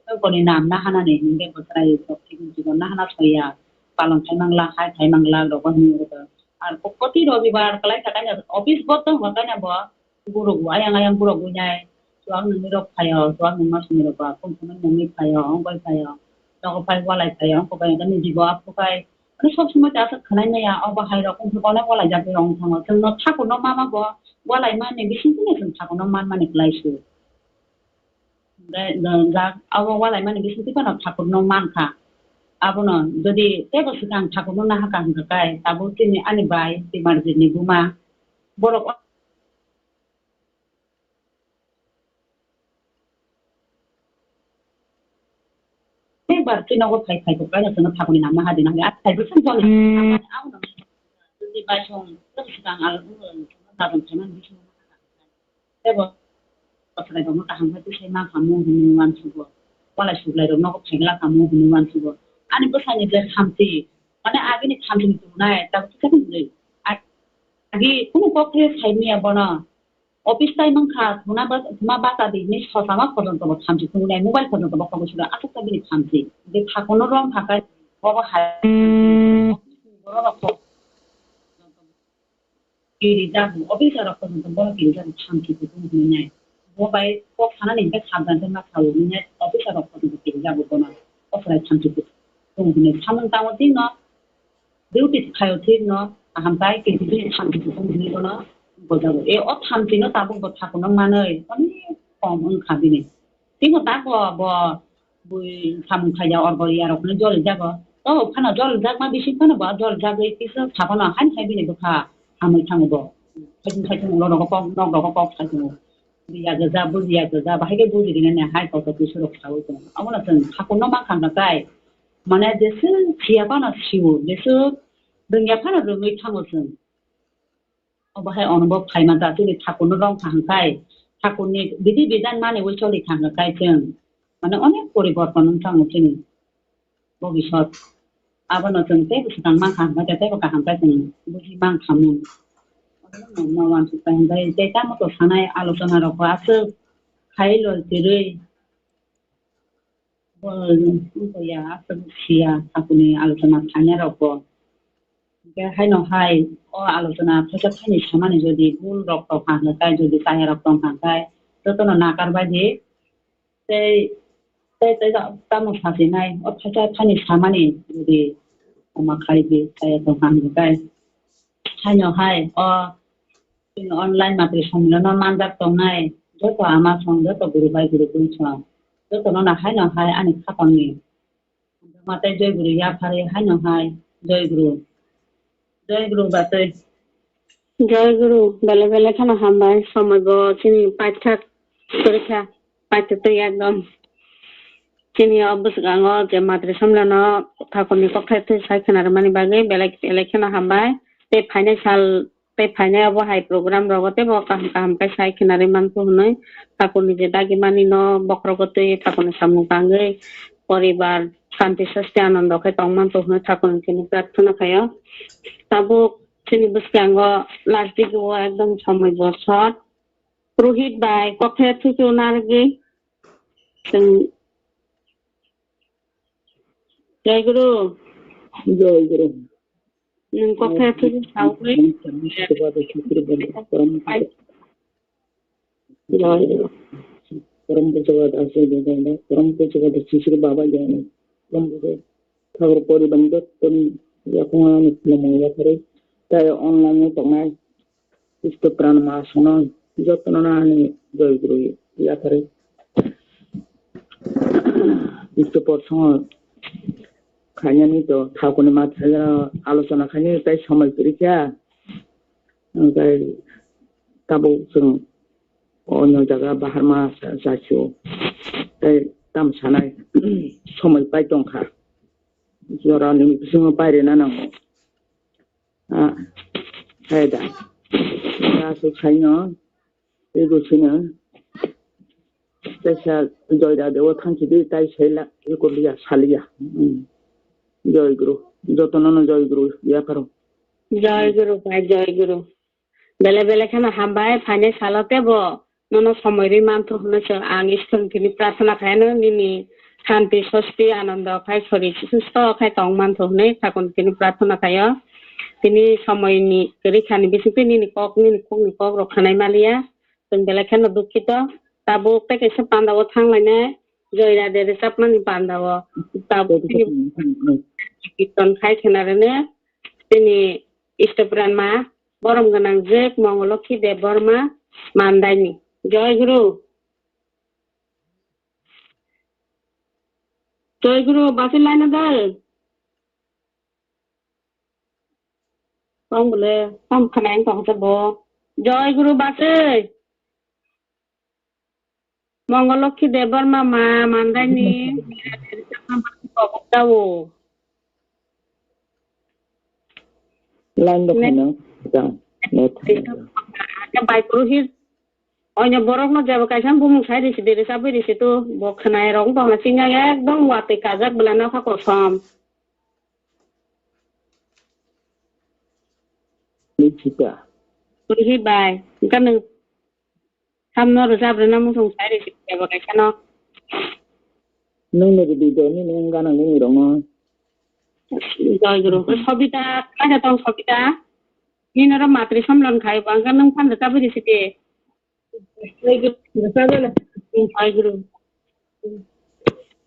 Speaker 8: गनि नाम ना हानानै हिंगे बोसराय चिकन ना हाना सया पालन थाइमांला हाय थाइमांला दबो हिंगे आरो प्रति रविबार कलाय थाखाय अफिस बत होगाय बो गुरु आयां गुरु गुनाय तो आं नोंनि रक फायो तो आं नोंमा सुनि रबा कम समय नोंनि फायो अंबाय फायो दग फाय वालाय फायो अंको बाय दा निजिबो आपको सब समय दासो खानायनाया अबाहाय रकम फुगावनाय वालाय जाबे रं थाङो जोंनो ठाकुरनो मा बो वालाय माने बेसिमखौनो जों ठाकुरनो माने लायसु दा आव वालाय माने बेसिमखौनो ठाकुरनो मानखा आबनो जदि तेबो सिगां ठाकुरनो ना हाका होनखाय दाबो दिनै आनि बाय बेमारजिनि बुमा बरक बार ट्रेनावबो फाय जोंनो ठाकुरनि नाम हादि नांगौ आरो फायबोसिम जल आवनो जुदि बायसं सिगां आरो जागोन खायमान बिसोर तेबो बाथ्राखौ गाहामफाय बिसोर मा खालामो होनो मानसिबो वालाय सुलाय रंनाव फायगला खालामो होनो मानसिबो आंनि बोसानिफ्राय थामथि माने आगेनि थामथि दुनाय दाबो थिखाखौ बुझै आगे कोनो पक्षे साइडनिया बना अफिस टाइम खा थुना बाता दिनि ससामा पर्यन्तबो थामथि खुंनाय मोबाइल पर्यन्तबो खबसुदा आसुका बिनि थामथि बे ठाकुरनो रं थाखाय बबा हाय गिरि जागोन अफिसार पर्यन्तबो गिरि जागोन थामथिखौ बुंहैनाय बबाय कक थानानैनिफ्राय साबदानजों मा खालामनाय अफिसार पर्यन्त गिरि जाबोगोन अफराय थामथिखौ बुंहैनाय सामोन तामति न डिउटि खायथि न आहामताय गिरि थामथिखौ बुंहैगोन बजाबो ए थामथिनो ताबो ठाकुरनो मानै अनेक कम ओंखाबिनि तिङो ताको बो बुई साम खाया अरबरी आरखनो जल जागो तो फाना जल जाग मा बिसि फाना बा जल जागै किस थाबाना हान हायबिनि बखा हामै थाङोबो खायथिं लडगो पक नगदगो पक खायथिं बिया गोजा बुजिया गोजा बाहायगे बुजिदिने हाय कत बिसुर खावो जों आवना जों ठाकुरनो मा खालामनाय माने जेसो सियाबाना सिउ जेसो दोंया फाना रोङै थाङो जों अबहाय अनुभव खायमान दा दिनै ठाकुरनो रं थांखाय ठाकुरनि बिदि बिदान माने उलचलि थांखाय जों माने अनेक परिबर्तन थाङो दिनै भबिष्यत आबनो जों तेबो सिगां मा खालामबाय तेबो गाहामबाय जों बुजि मा खालामो मावान सुखाय जेता मतो थानाय आलोचना रखो आसो खायलो जेरै ya sia takuni আলোচনা খাইনা রকম হাই নহাই ও আলোচনা ফেসা খাইনি সামানে যদি ভুল রক্ত হাঁকায় যদি চায়া রক্ত হাঁকায় তো নাকারবাই যে সেই তামো সাথে নাই ও ফেসা খাইনি সামানে যদি অমা খাইবে চায়া রক্ত হাঁকায় হাই নহাই ও অনলাইন মাত্রে সম্মেলন মানজাত দंनाय যত আমার সঙ্গে তো গুরু বাই গুরু বুঝছ যত হাই নহাই আনি খাপাংনি মাতাই জয় গুরু ইয়া ফারে হাই নহাই জয় গুরু বাতাই
Speaker 3: জয় গুরু বেলে বেলে খানা হামবাই সময় চিনি পাঠ্যাক পরীক্ষা পাঠ্য তো একদম চিনি অবসগাঙ্গ যে মাত্রে সম্মেলন ঠাকুরনি কক্ষাতে সাইখানার মানি বাগে বেলে বেলে খানা হামবাই ते फाइनाल साल ते फाइनाल अब हाई प्रोग्राम रगते ब काम काम पे साइ खनारे मानतो हनै ठाकुरनि जे दागी मानि न बक्रगते ठाकुरनि सामु बांगै परिवार शान्ति सस्ते आनन्द खे तंमानतो हनै ठाकुरनि तिनि प्रार्थना खायो ताबो तिनि बसकांग लास्ट दिगो एकदम समय बसत रोहित बाय कखे थुतो नारगे जों जय गुरु कखे थुतो सावै
Speaker 6: परम पूज्यपाद आचार्य देवदान परम पूज्यपाद श्री बाबा ज्ञान परम पूज्य ठाकुर परिबंध तन याखोंगा निखलमो याखरे ताय ऑनलाइन में तंगाय इष्ट प्राण मासना जतनना ने जय गुरु याखरे इष्ट परसंग खायनानि तो ठाकुरनि माथाया आलोचना खायनि ताय समय परीक्षा ओमफ्राय ताबो जों अन्य जायगा बाहार मा जासियो ताय दाम सानाय समय पाइ दंखा जरा नों बायरेना नांगौ फायदा दासो खायनो एगोसिनो जायसा जयदा देव थांखि दै ताय सैला एगोलिया सालिया जय गुरु जतनन जय गुरु या करो
Speaker 3: जय गुरु भाई जय गुरु बेले बेले खाना हामबाय फाइने सालते ब ननो समयरि मानतो हनस आं इष्टंखिनि प्रार्थना खायनो निनि शान्ति सस्ति आनन्द खाय शरीर सुस्थ खाय तंग मानतो हनै ठाकुरनि प्रार्थना खायो तिनि समयनि रिखानि बिसिनि निनि कक रखानाय मालिया जों बेले खाना दुखित ताबो पेकेसे पान्दाव थांलायनाय जयरा देरे सापमानि पान्दाव ताबो कीर्तन खाय खेनारनो तिनि इष्टपुराण मा बरम गोनां जेक मंगलक्षी देव बर्मा मानदायनि जय गुरु बासे लाइन दल कौन बोले हम खनाएं कौन से बो जय गुरु बासे मंगलक्षी देव बर्मा मानदायनि बताओ
Speaker 6: लाइन दखानो जा नेट
Speaker 3: बाय पुरोहित अन्य बरक न जाबो कायसान बुमुं साइ दिसि देरे साबै दिसि तो बखनाय रं बांना सिंगा एकदम वाते काजाक बलाना फाको सम
Speaker 6: लिखिता
Speaker 3: पुरोहित बाय गान सामनो रोजाब्रना मुसं साइ दिसि जाबो कायसान
Speaker 6: नों ने बिदि दनि नों गाना नों रङ
Speaker 3: जय गुरु सबिता काजा तं सबिता निनर मात्रि सम्लन खाय बांगा नों फानदा साबै दिसि दे जय गुरु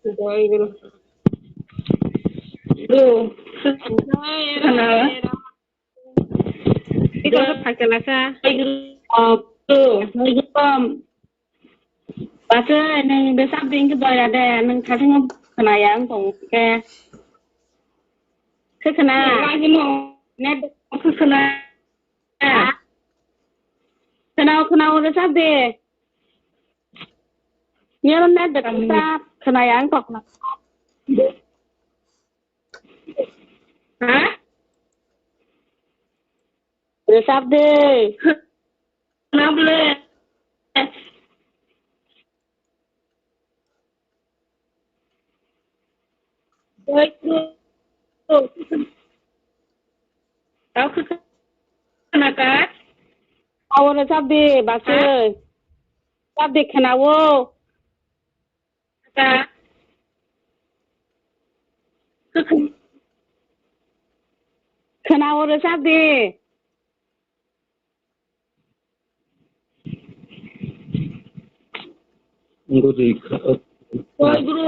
Speaker 3: जय गुरु बासो नों बे साबदिंखौ दया दे नों थाथों खोनाया आं दं के खोना नेट खोना खोनाव रे साबदे Nhớ nét được ra cái này ăn cọc là hả? Rồi sắp đi nào lên rồi tao cứ khana cả ao rồi sắp đi bà ơi sắp đi khana vô ta
Speaker 2: खोनाहरो जादे
Speaker 6: Ngori
Speaker 2: जयगुरु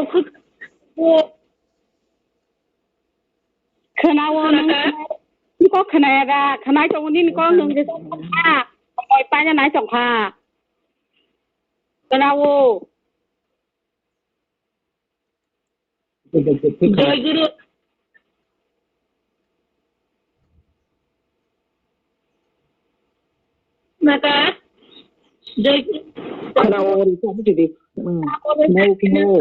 Speaker 2: खोनावो नोंखौ खोनाया दा खोनायथौनि नोंखौ नोंजों संखा खय पाजानाय संखा खोनावो जयगुरु maka jayguru
Speaker 6: Kenawari sabi jadi. Mau.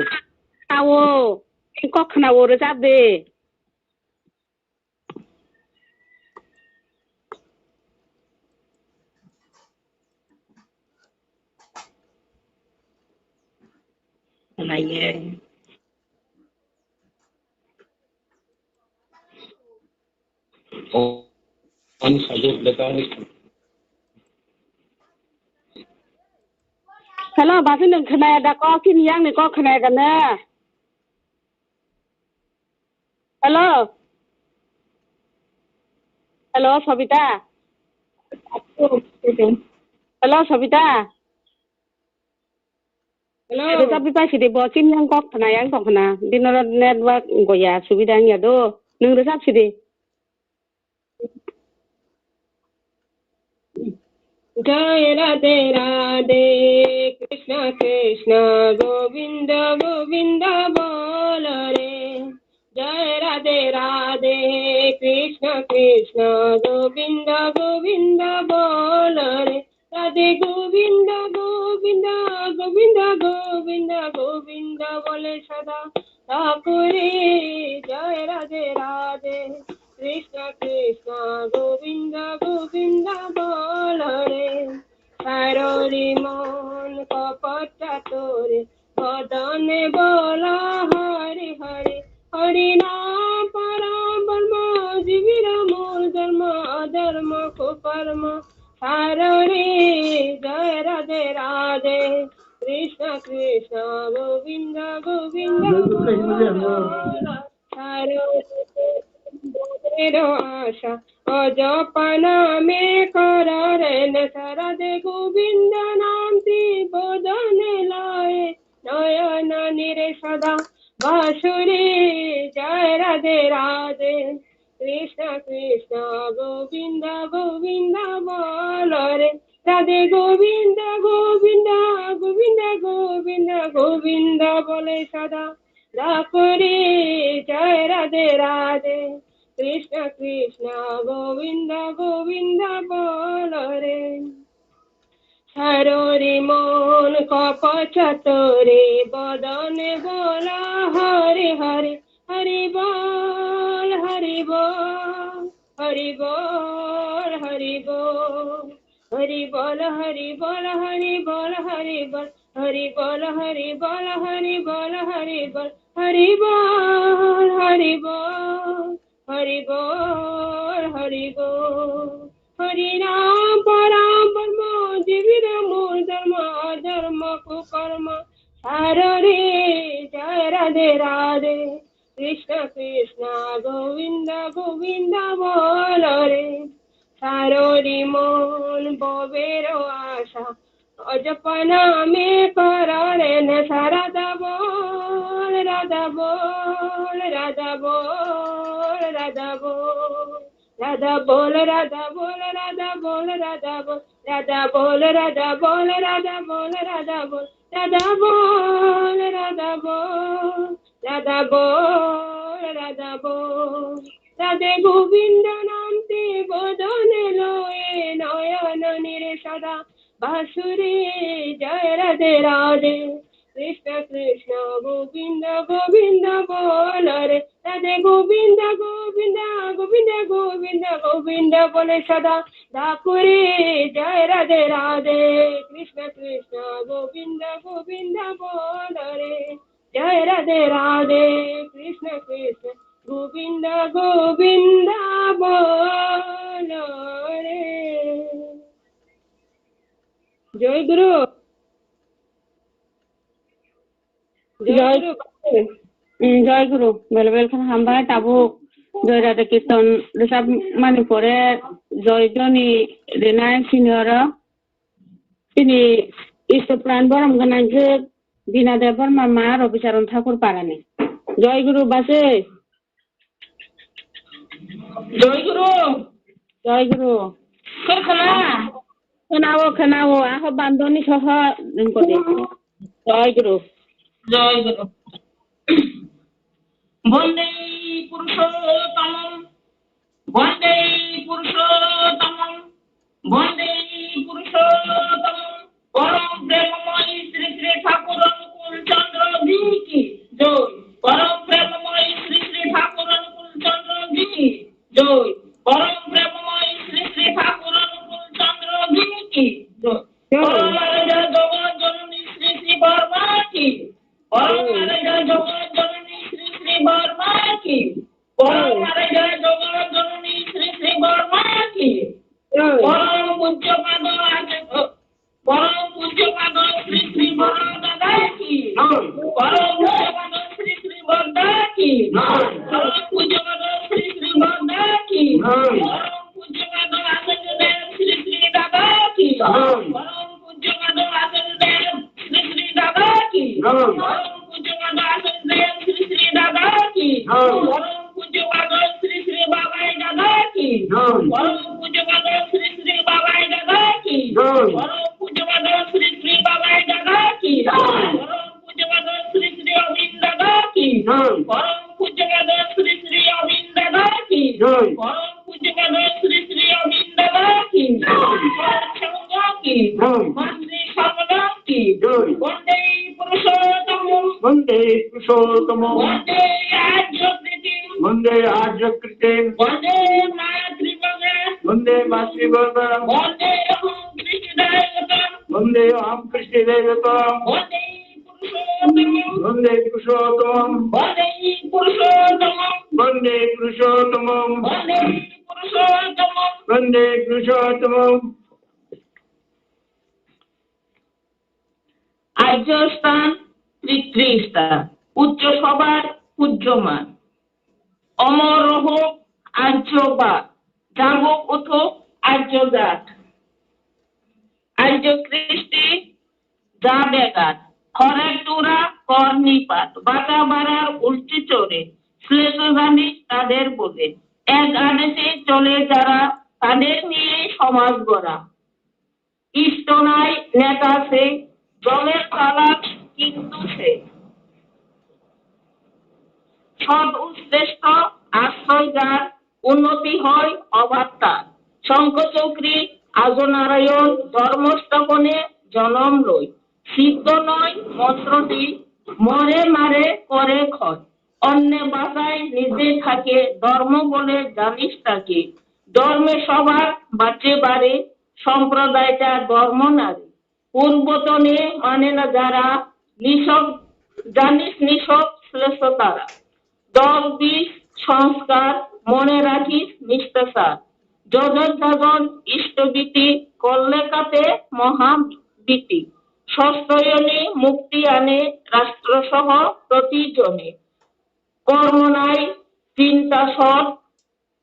Speaker 2: Awo kok kenaworo jabe
Speaker 6: On saja belakang.
Speaker 2: Hello bahasa nang kenaya da ko kini yang ni ko kenaya kan na Hello Hello Sabita Hello Sabita Hello Sabita sih deh bocin yang kok kenaya yang kok kena di network goya subidangnya do nung resap sih deh
Speaker 7: जय राधे राधे कृष्ण कृष्ण गोविंद गोविंद बोल रे जय राधे राधे कृष्ण कृष्ण गोविंद गोविंद बोल रे राधे गोविंद गोविंद गोविंद गोविंद गोविंद बोले सदा ठाकुरे जय राधे राधे कृष्ण कृष्ण गोविंद गोविंद बोल रे हरोरी मन कपटा तोरे बदने बोला हरि हरि हरि नाम परम ब्रह्म जीविर मूल धर्म अधर्म कुकर्म हरोरी जय राधे राधे कृष्ण कृष्ण गोविंद गोविंद आशा अजपना में कर रेन सरदे गोविंद नाम ती बोधने लाए नयन निरे सदा बासुरी जय राधे राधे कृष्ण कृष्ण गोविंद गोविंद बोल रे राधे गोविंद गोविंद गोविंद गोविंद गोविंद बोले सदा ठाकुरे जय राधे राधे कृष्ण कृष्ण गोविंद गोविंद बोल रे हरोरी मन कपच तोरे बदने बोला हरे हरे हरि बोल हरि बोल हरि बोल हरि बोल हरि बोल हरि बोल हरि बोल हरि बोल हरि बोल हरि बोल हरि बोल हरि बोल हरि बोल हरि बोल हरि बोल हरि बोल हरि नाम परम ब्रह्म जीविर मूल धर्म अधर्म कुकर्म हरे जय राधे राधे कृष्ण कृष्ण गोविंद गोविंद बोल रे हरोरी मन बबेरो आशा अजपना में कर रे न राधा बोल राधा बोल राधा बोल राधा बोल राधा बोल राधा बोल राधा बोल राधा बोल राधा बोल राधा बोल राधा बोल राधा बोल राधा बोल राधा बोल राधा बोल राधा बोल राधे गोविंद नाम ते बोधने लोए नयन निरे सदा बासुरी जय राधे राधे कृष्ण कृष्ण गोविंद गोविंद बोल रे राधे गोविंद गोविंद गोविंद गोविंद गोविंद बोले सदा ठाकुरे जय राधे राधे कृष्ण कृष्ण गोविंद गोविंद बोल रे जय राधे राधे कृष्ण कृष्ण गोविंद गोविंद बोल रे जय गुरु
Speaker 2: जय गुरु बेल बेल खान हामबाय ताबो
Speaker 3: জয়রাধা কীর্তন রেসাব মানে পরে জয়জনী রেনায় সিনিয়র তিনি ইষ্টপ্রাণ বরম গানায় যে দীনাদেব বর্মা মা রবিচরণ ঠাকুর পারানি জয় গুরু বাসে জয় গুরু জয় গুরু खोनाओ आह बांधनी सह जय गुरु
Speaker 8: वंदे पुरुषोत्तम वंदे पुरुषोत्तम वंदे पुरुषोत्तम परम प्रेममय श्री श्री ठाकुर अनुकूल चंद्र जी की जय परम प्रेममय श्री श्री ठाकुर अनुकूल चंद्र जी की जय परम प्रेममय श्री श्री ठाकुर अनुकूल चंद्र जी की जय परम जगत जननी श्री श्री वर्मा की परम जगत जननी श्री श्री वर्मा की परम जगत जननी श्री श्री वर्मा की परम पूज्य पाद श्री श्री वरण दादा की परम पूज्य पाद श्री श्री वरदा की परम पूज्य पाद श्री श्री वरदा की परम पूज्य पाद आचार्यदेव श्री श्री दादा की परम पूज्य पाद आचार्यदेव श्री श्री दादा की परम पूज्य पाद आचार्यदेव श्री श्री दादा की परम पूज्य पाद श्री श्री बाबाई दादा की परम पूज्य पाद श्री श्री बाबाई दादा की परम पूज्य पाद श्री श्री बाबाई दादा की परम पूज्य पाद श्री श्री अविंद दादा की परम पूज्य पाद श्री श्री अविंद दादा की परम पूज्य पाद श्री श्री अविंद दादा की मंत्री सर्वदा की वंदे पुरुषोत्तम
Speaker 9: वंदे पुरुषोत्तम
Speaker 8: वंदे आर्यकृति
Speaker 9: वंदे आर्यकृते
Speaker 8: वंदे मातृभगा
Speaker 9: वंदे मातृभगा
Speaker 8: वंदे अहं कृष्णदेवता
Speaker 9: वंदे अहं कृष्णदेवता
Speaker 8: वंदे पुरुषोत्तम
Speaker 9: वंदे पुरुषोत्तम
Speaker 8: वंदे पुरुषोत्तम
Speaker 9: वंदे पुरुषोत्तम
Speaker 8: वंदे पुरुषोत्तम
Speaker 9: वंदे पुरुषोत्तम
Speaker 8: আর্যস্থান তৃতীয়স্থান উচ্চ সবার পূজ্যমান অমর হোক আর্যবাদ জাগক উঠুক আর্যজাত আর্য কৃষ্টি যা বেগাত খরের টুরা কর নিপাত বাঁচা বাড়ার উল্টি চড়ে শ্লেষ জানিস তাদের বলে এক আদেশে চলে যারা তাদের নিয়ে সমাজ গড়া ইষ্ট নাই নেতা সে জলের চালাক কিন্তু সে সৎ উৎকৃষ্ট আশ্রয় যার উন্নতি হয় অবাধ তার শঙ্খচক্রী আজনারায়ণ ধর্মস্থাপনে জনম লই সিদ্ধ নয় মন্ত্রটি মরে মারে করে ক্ষয় অন্যে বাঁচায় নিজে থাকে ধর্ম বলে জানিস তাকে ধর্মে সবার বাঁচে বাড়ে সম্প্রদায়টা ধর্ম নারী পূর্বতনে মানে না যারা নিসব জানিস নিসব শ্রেষ্ঠ তারা দল বিষ সংস্কার মনে রাখিস নিষ্ঠাসার যজন যজন ইষ্টবীতি করলে কাতে মহাবীতি সস্তয়নে মুক্তি আনে রাষ্ট্রসহ প্রতিজনে কর্ম নাই চিন্তা সৎ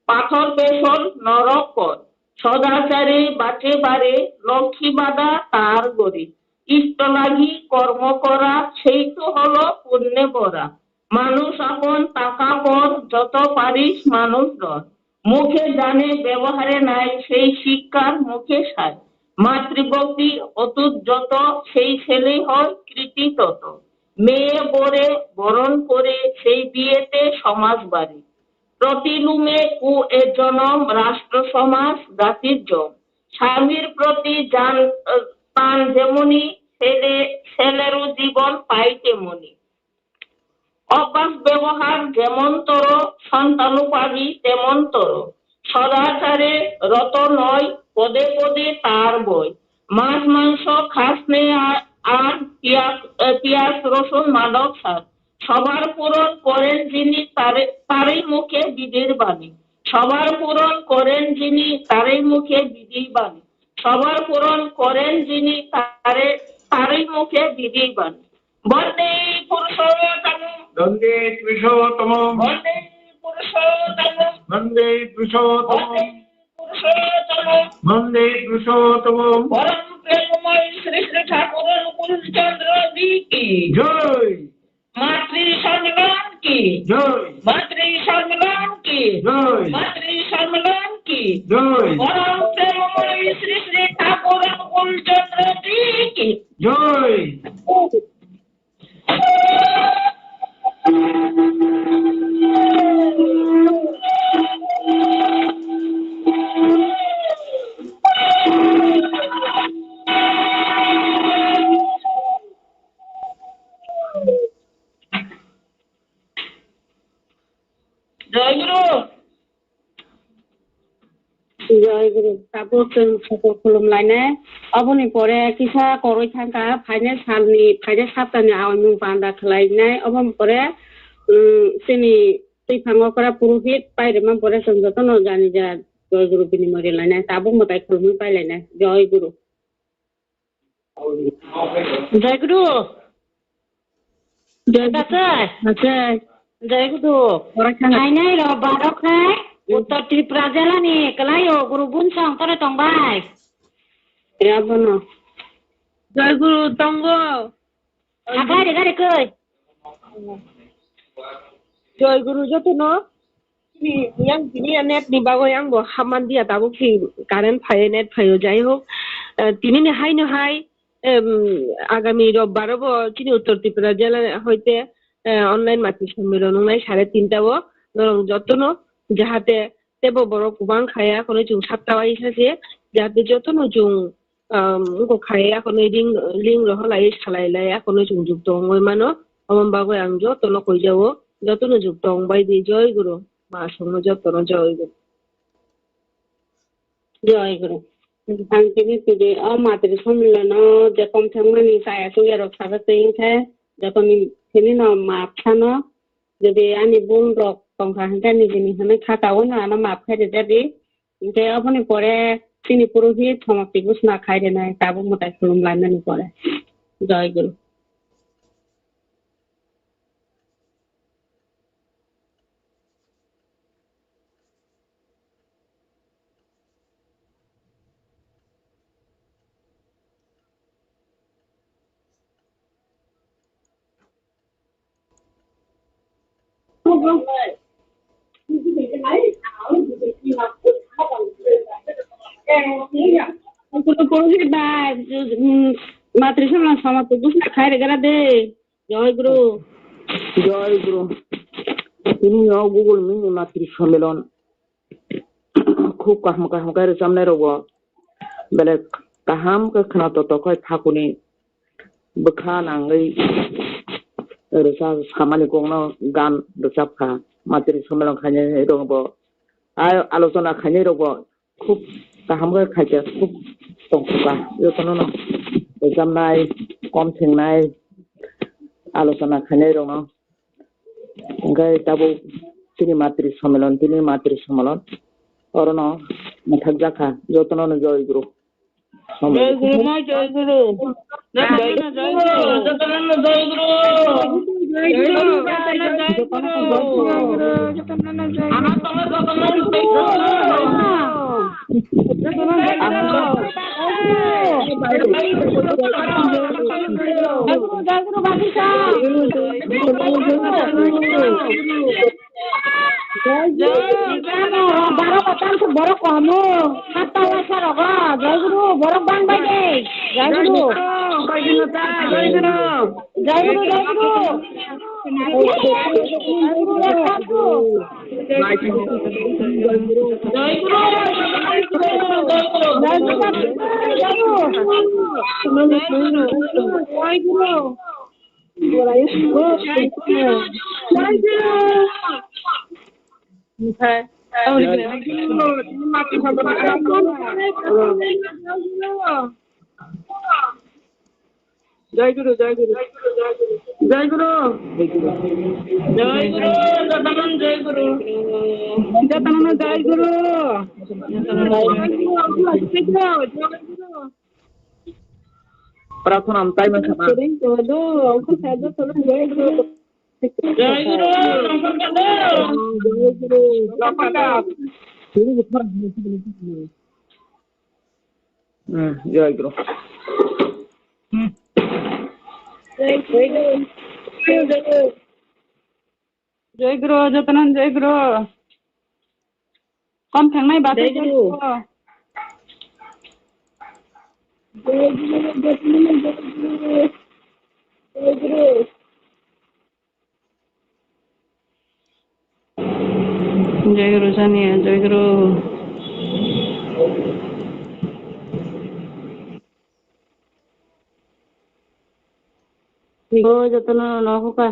Speaker 8: পাথর পেশর নরকর সদাচারে বাঁচে বাড়ে লক্ষ্মী বাঁধা তার গড়ে ইষ্ট লাগি কর্ম করা সেই তো হলো পুণ্যে ভরা মানুষ আপন টাকা পর যত পারিস মানুষ ধর মুখে জানে ব্যবহারে নাই সেই শিক্ষার মুখে সায় মাতৃভক্তি অতুট যত সেই ছেলে হয় কৃতি তত মেয়ে বরে বরণ করে সেই বিয়েতে সমাজ বাড়ি প্রতিলুমে কু এ জনম রাষ্ট্র সমাজ জাতির জম স্বামীর প্রতি টান যেমনি ছেলেরও জীবন পাই তেমনি অভ্যাস ব্যবহার যেমনতর সন্তানও পাবি তেমনতর সদাচারে রত নয় পদে পদে তার বই মাছ মাংস খাস নে আর পিয়াজ রসুন মাদক সার সবার পূরণ করেন যিনি তারই মুখে বিধির বাণী সবার পূরণ করেন যিনি তারই মুখে বিধির বাণী সবার পূরণ করেন যিনি তারই মুখে বিধির বাণী বন্দে পুরুষোত্তম
Speaker 9: वंदे पुरुषोत्तम
Speaker 8: বন্দে পুরুষোত্তম
Speaker 9: वन्दे पुरुषोत्तमम् वन्दे पुरुषोत्तमम्
Speaker 10: परम प्रेममय श्री श्री ठाकुर अनुकूल चंद्र जी की
Speaker 9: जय
Speaker 10: मातृ सम्मेलन की
Speaker 9: जय
Speaker 10: मातृ सम्मेलन की
Speaker 9: जय
Speaker 10: मातृ सम्मेलन की
Speaker 9: जय
Speaker 10: परम प्रेममय श्री श्री ठाकुर अनुकूल चंद्र जी की
Speaker 9: जय
Speaker 10: जय गुरु
Speaker 2: जय गुरु ताबो जों सखौ खुलुमलायनाय अबनि परे किसा करय थांका फाइने सालनि फाइने साप्तानि आउनु बान्दा खलायनाय अबनि परे सेनि तैफांगकरा पुरोहित पाइरेमा परे जों जतन जानि जा जय गुरु बिनिमय लायनाय ताबो मताय खुलुमि पाइलायनाय जय गुरु
Speaker 10: जय गुरु जय बाचाय जय गुरु
Speaker 2: नायनाय र बारखाय
Speaker 10: उत्तर त्रिपुरा जिल्लानि कलायो गुरु बुनसं तरे तंबाय
Speaker 2: याबनो
Speaker 7: जय गुरु तंगो
Speaker 10: आगारे गारे कै
Speaker 7: जय गुरु जतनो yang ini net ni bago yang bo haman dia tabu ki current faye net fayo jai hok tini ne hai agami robbar bo chini uttor tripura jela hoite online matri সম্মেলন নাই 3:30 bo dorong jotono jahate tebo boro kubang khaya kono jung sapta wai sase jahate jotono jung ko khaya kono ling roh lai salai lai kono jung juk dong oi mano amam bago yang jotono koi jawo jotono juk dong bai di joy guru ma songo jotono joy guru
Speaker 2: जय गुरु आंखिनि तुदे अ मातृ सम्मेलन जे कम थांमानि साया सुयार सागतैन थे जतनि थिनि न मापथान जदि आनि बुन रक कंखा हंकानि जिनि हने खाताव न आना माप खाइदे जदि इनके अपनि परे सिनि पुरोहित समाप्ति घोषणा खाइदे नाय ताबो मताय खुलुम लाननि परे जय गुरु पुरोहित बाय मातृ सम्मेलन समाप्ति घोषणा खाइदे गरा दे जय गुरु
Speaker 6: তিনি গুগল মিনি মাতৃ সম্মেলন খুব কাহাম কাহাম গায়ে সামনে রব বেলেগ কাহাম खोना तखय थाकुनि बखा नांगै रोसा खामानि गंना गान रोजाबखा मातृ सम्मेलन खायने रब आलोचना खायने रब खूब गाहाम खायचे खूब दंखा जतन रोजाबनाय कम थेंनाय आलोचना खायने रब ओंखाय दाबो तिनि मातृ सम्मेलन अरन मथक जाखा जतन जय गुरु
Speaker 7: जय गुरु ना जय गुरु जय गुरु जतन जय गुरु जय गुरु जतन जय आमा तमे जतन जय
Speaker 10: बारो बतान से बरो कहमु सातटा वासा रगा जय गुरु बरो बान बाय दे जय गुरु जय गुरु जय गुरु जय गुरु
Speaker 7: जय गुरु जय गुरु जय गुरु जय गुरु जतन जय गुरु जतन जय गुरु
Speaker 6: प्रार्थना ताई में खाना
Speaker 7: जय गुरु
Speaker 3: জয় গুরু
Speaker 6: জয় গুরু।
Speaker 8: जय गुरु जतनन जय गुरु कम थांनाय बाथौ जय गुरु जय गुरु सानिया जय गुरु
Speaker 3: हो जतन न होका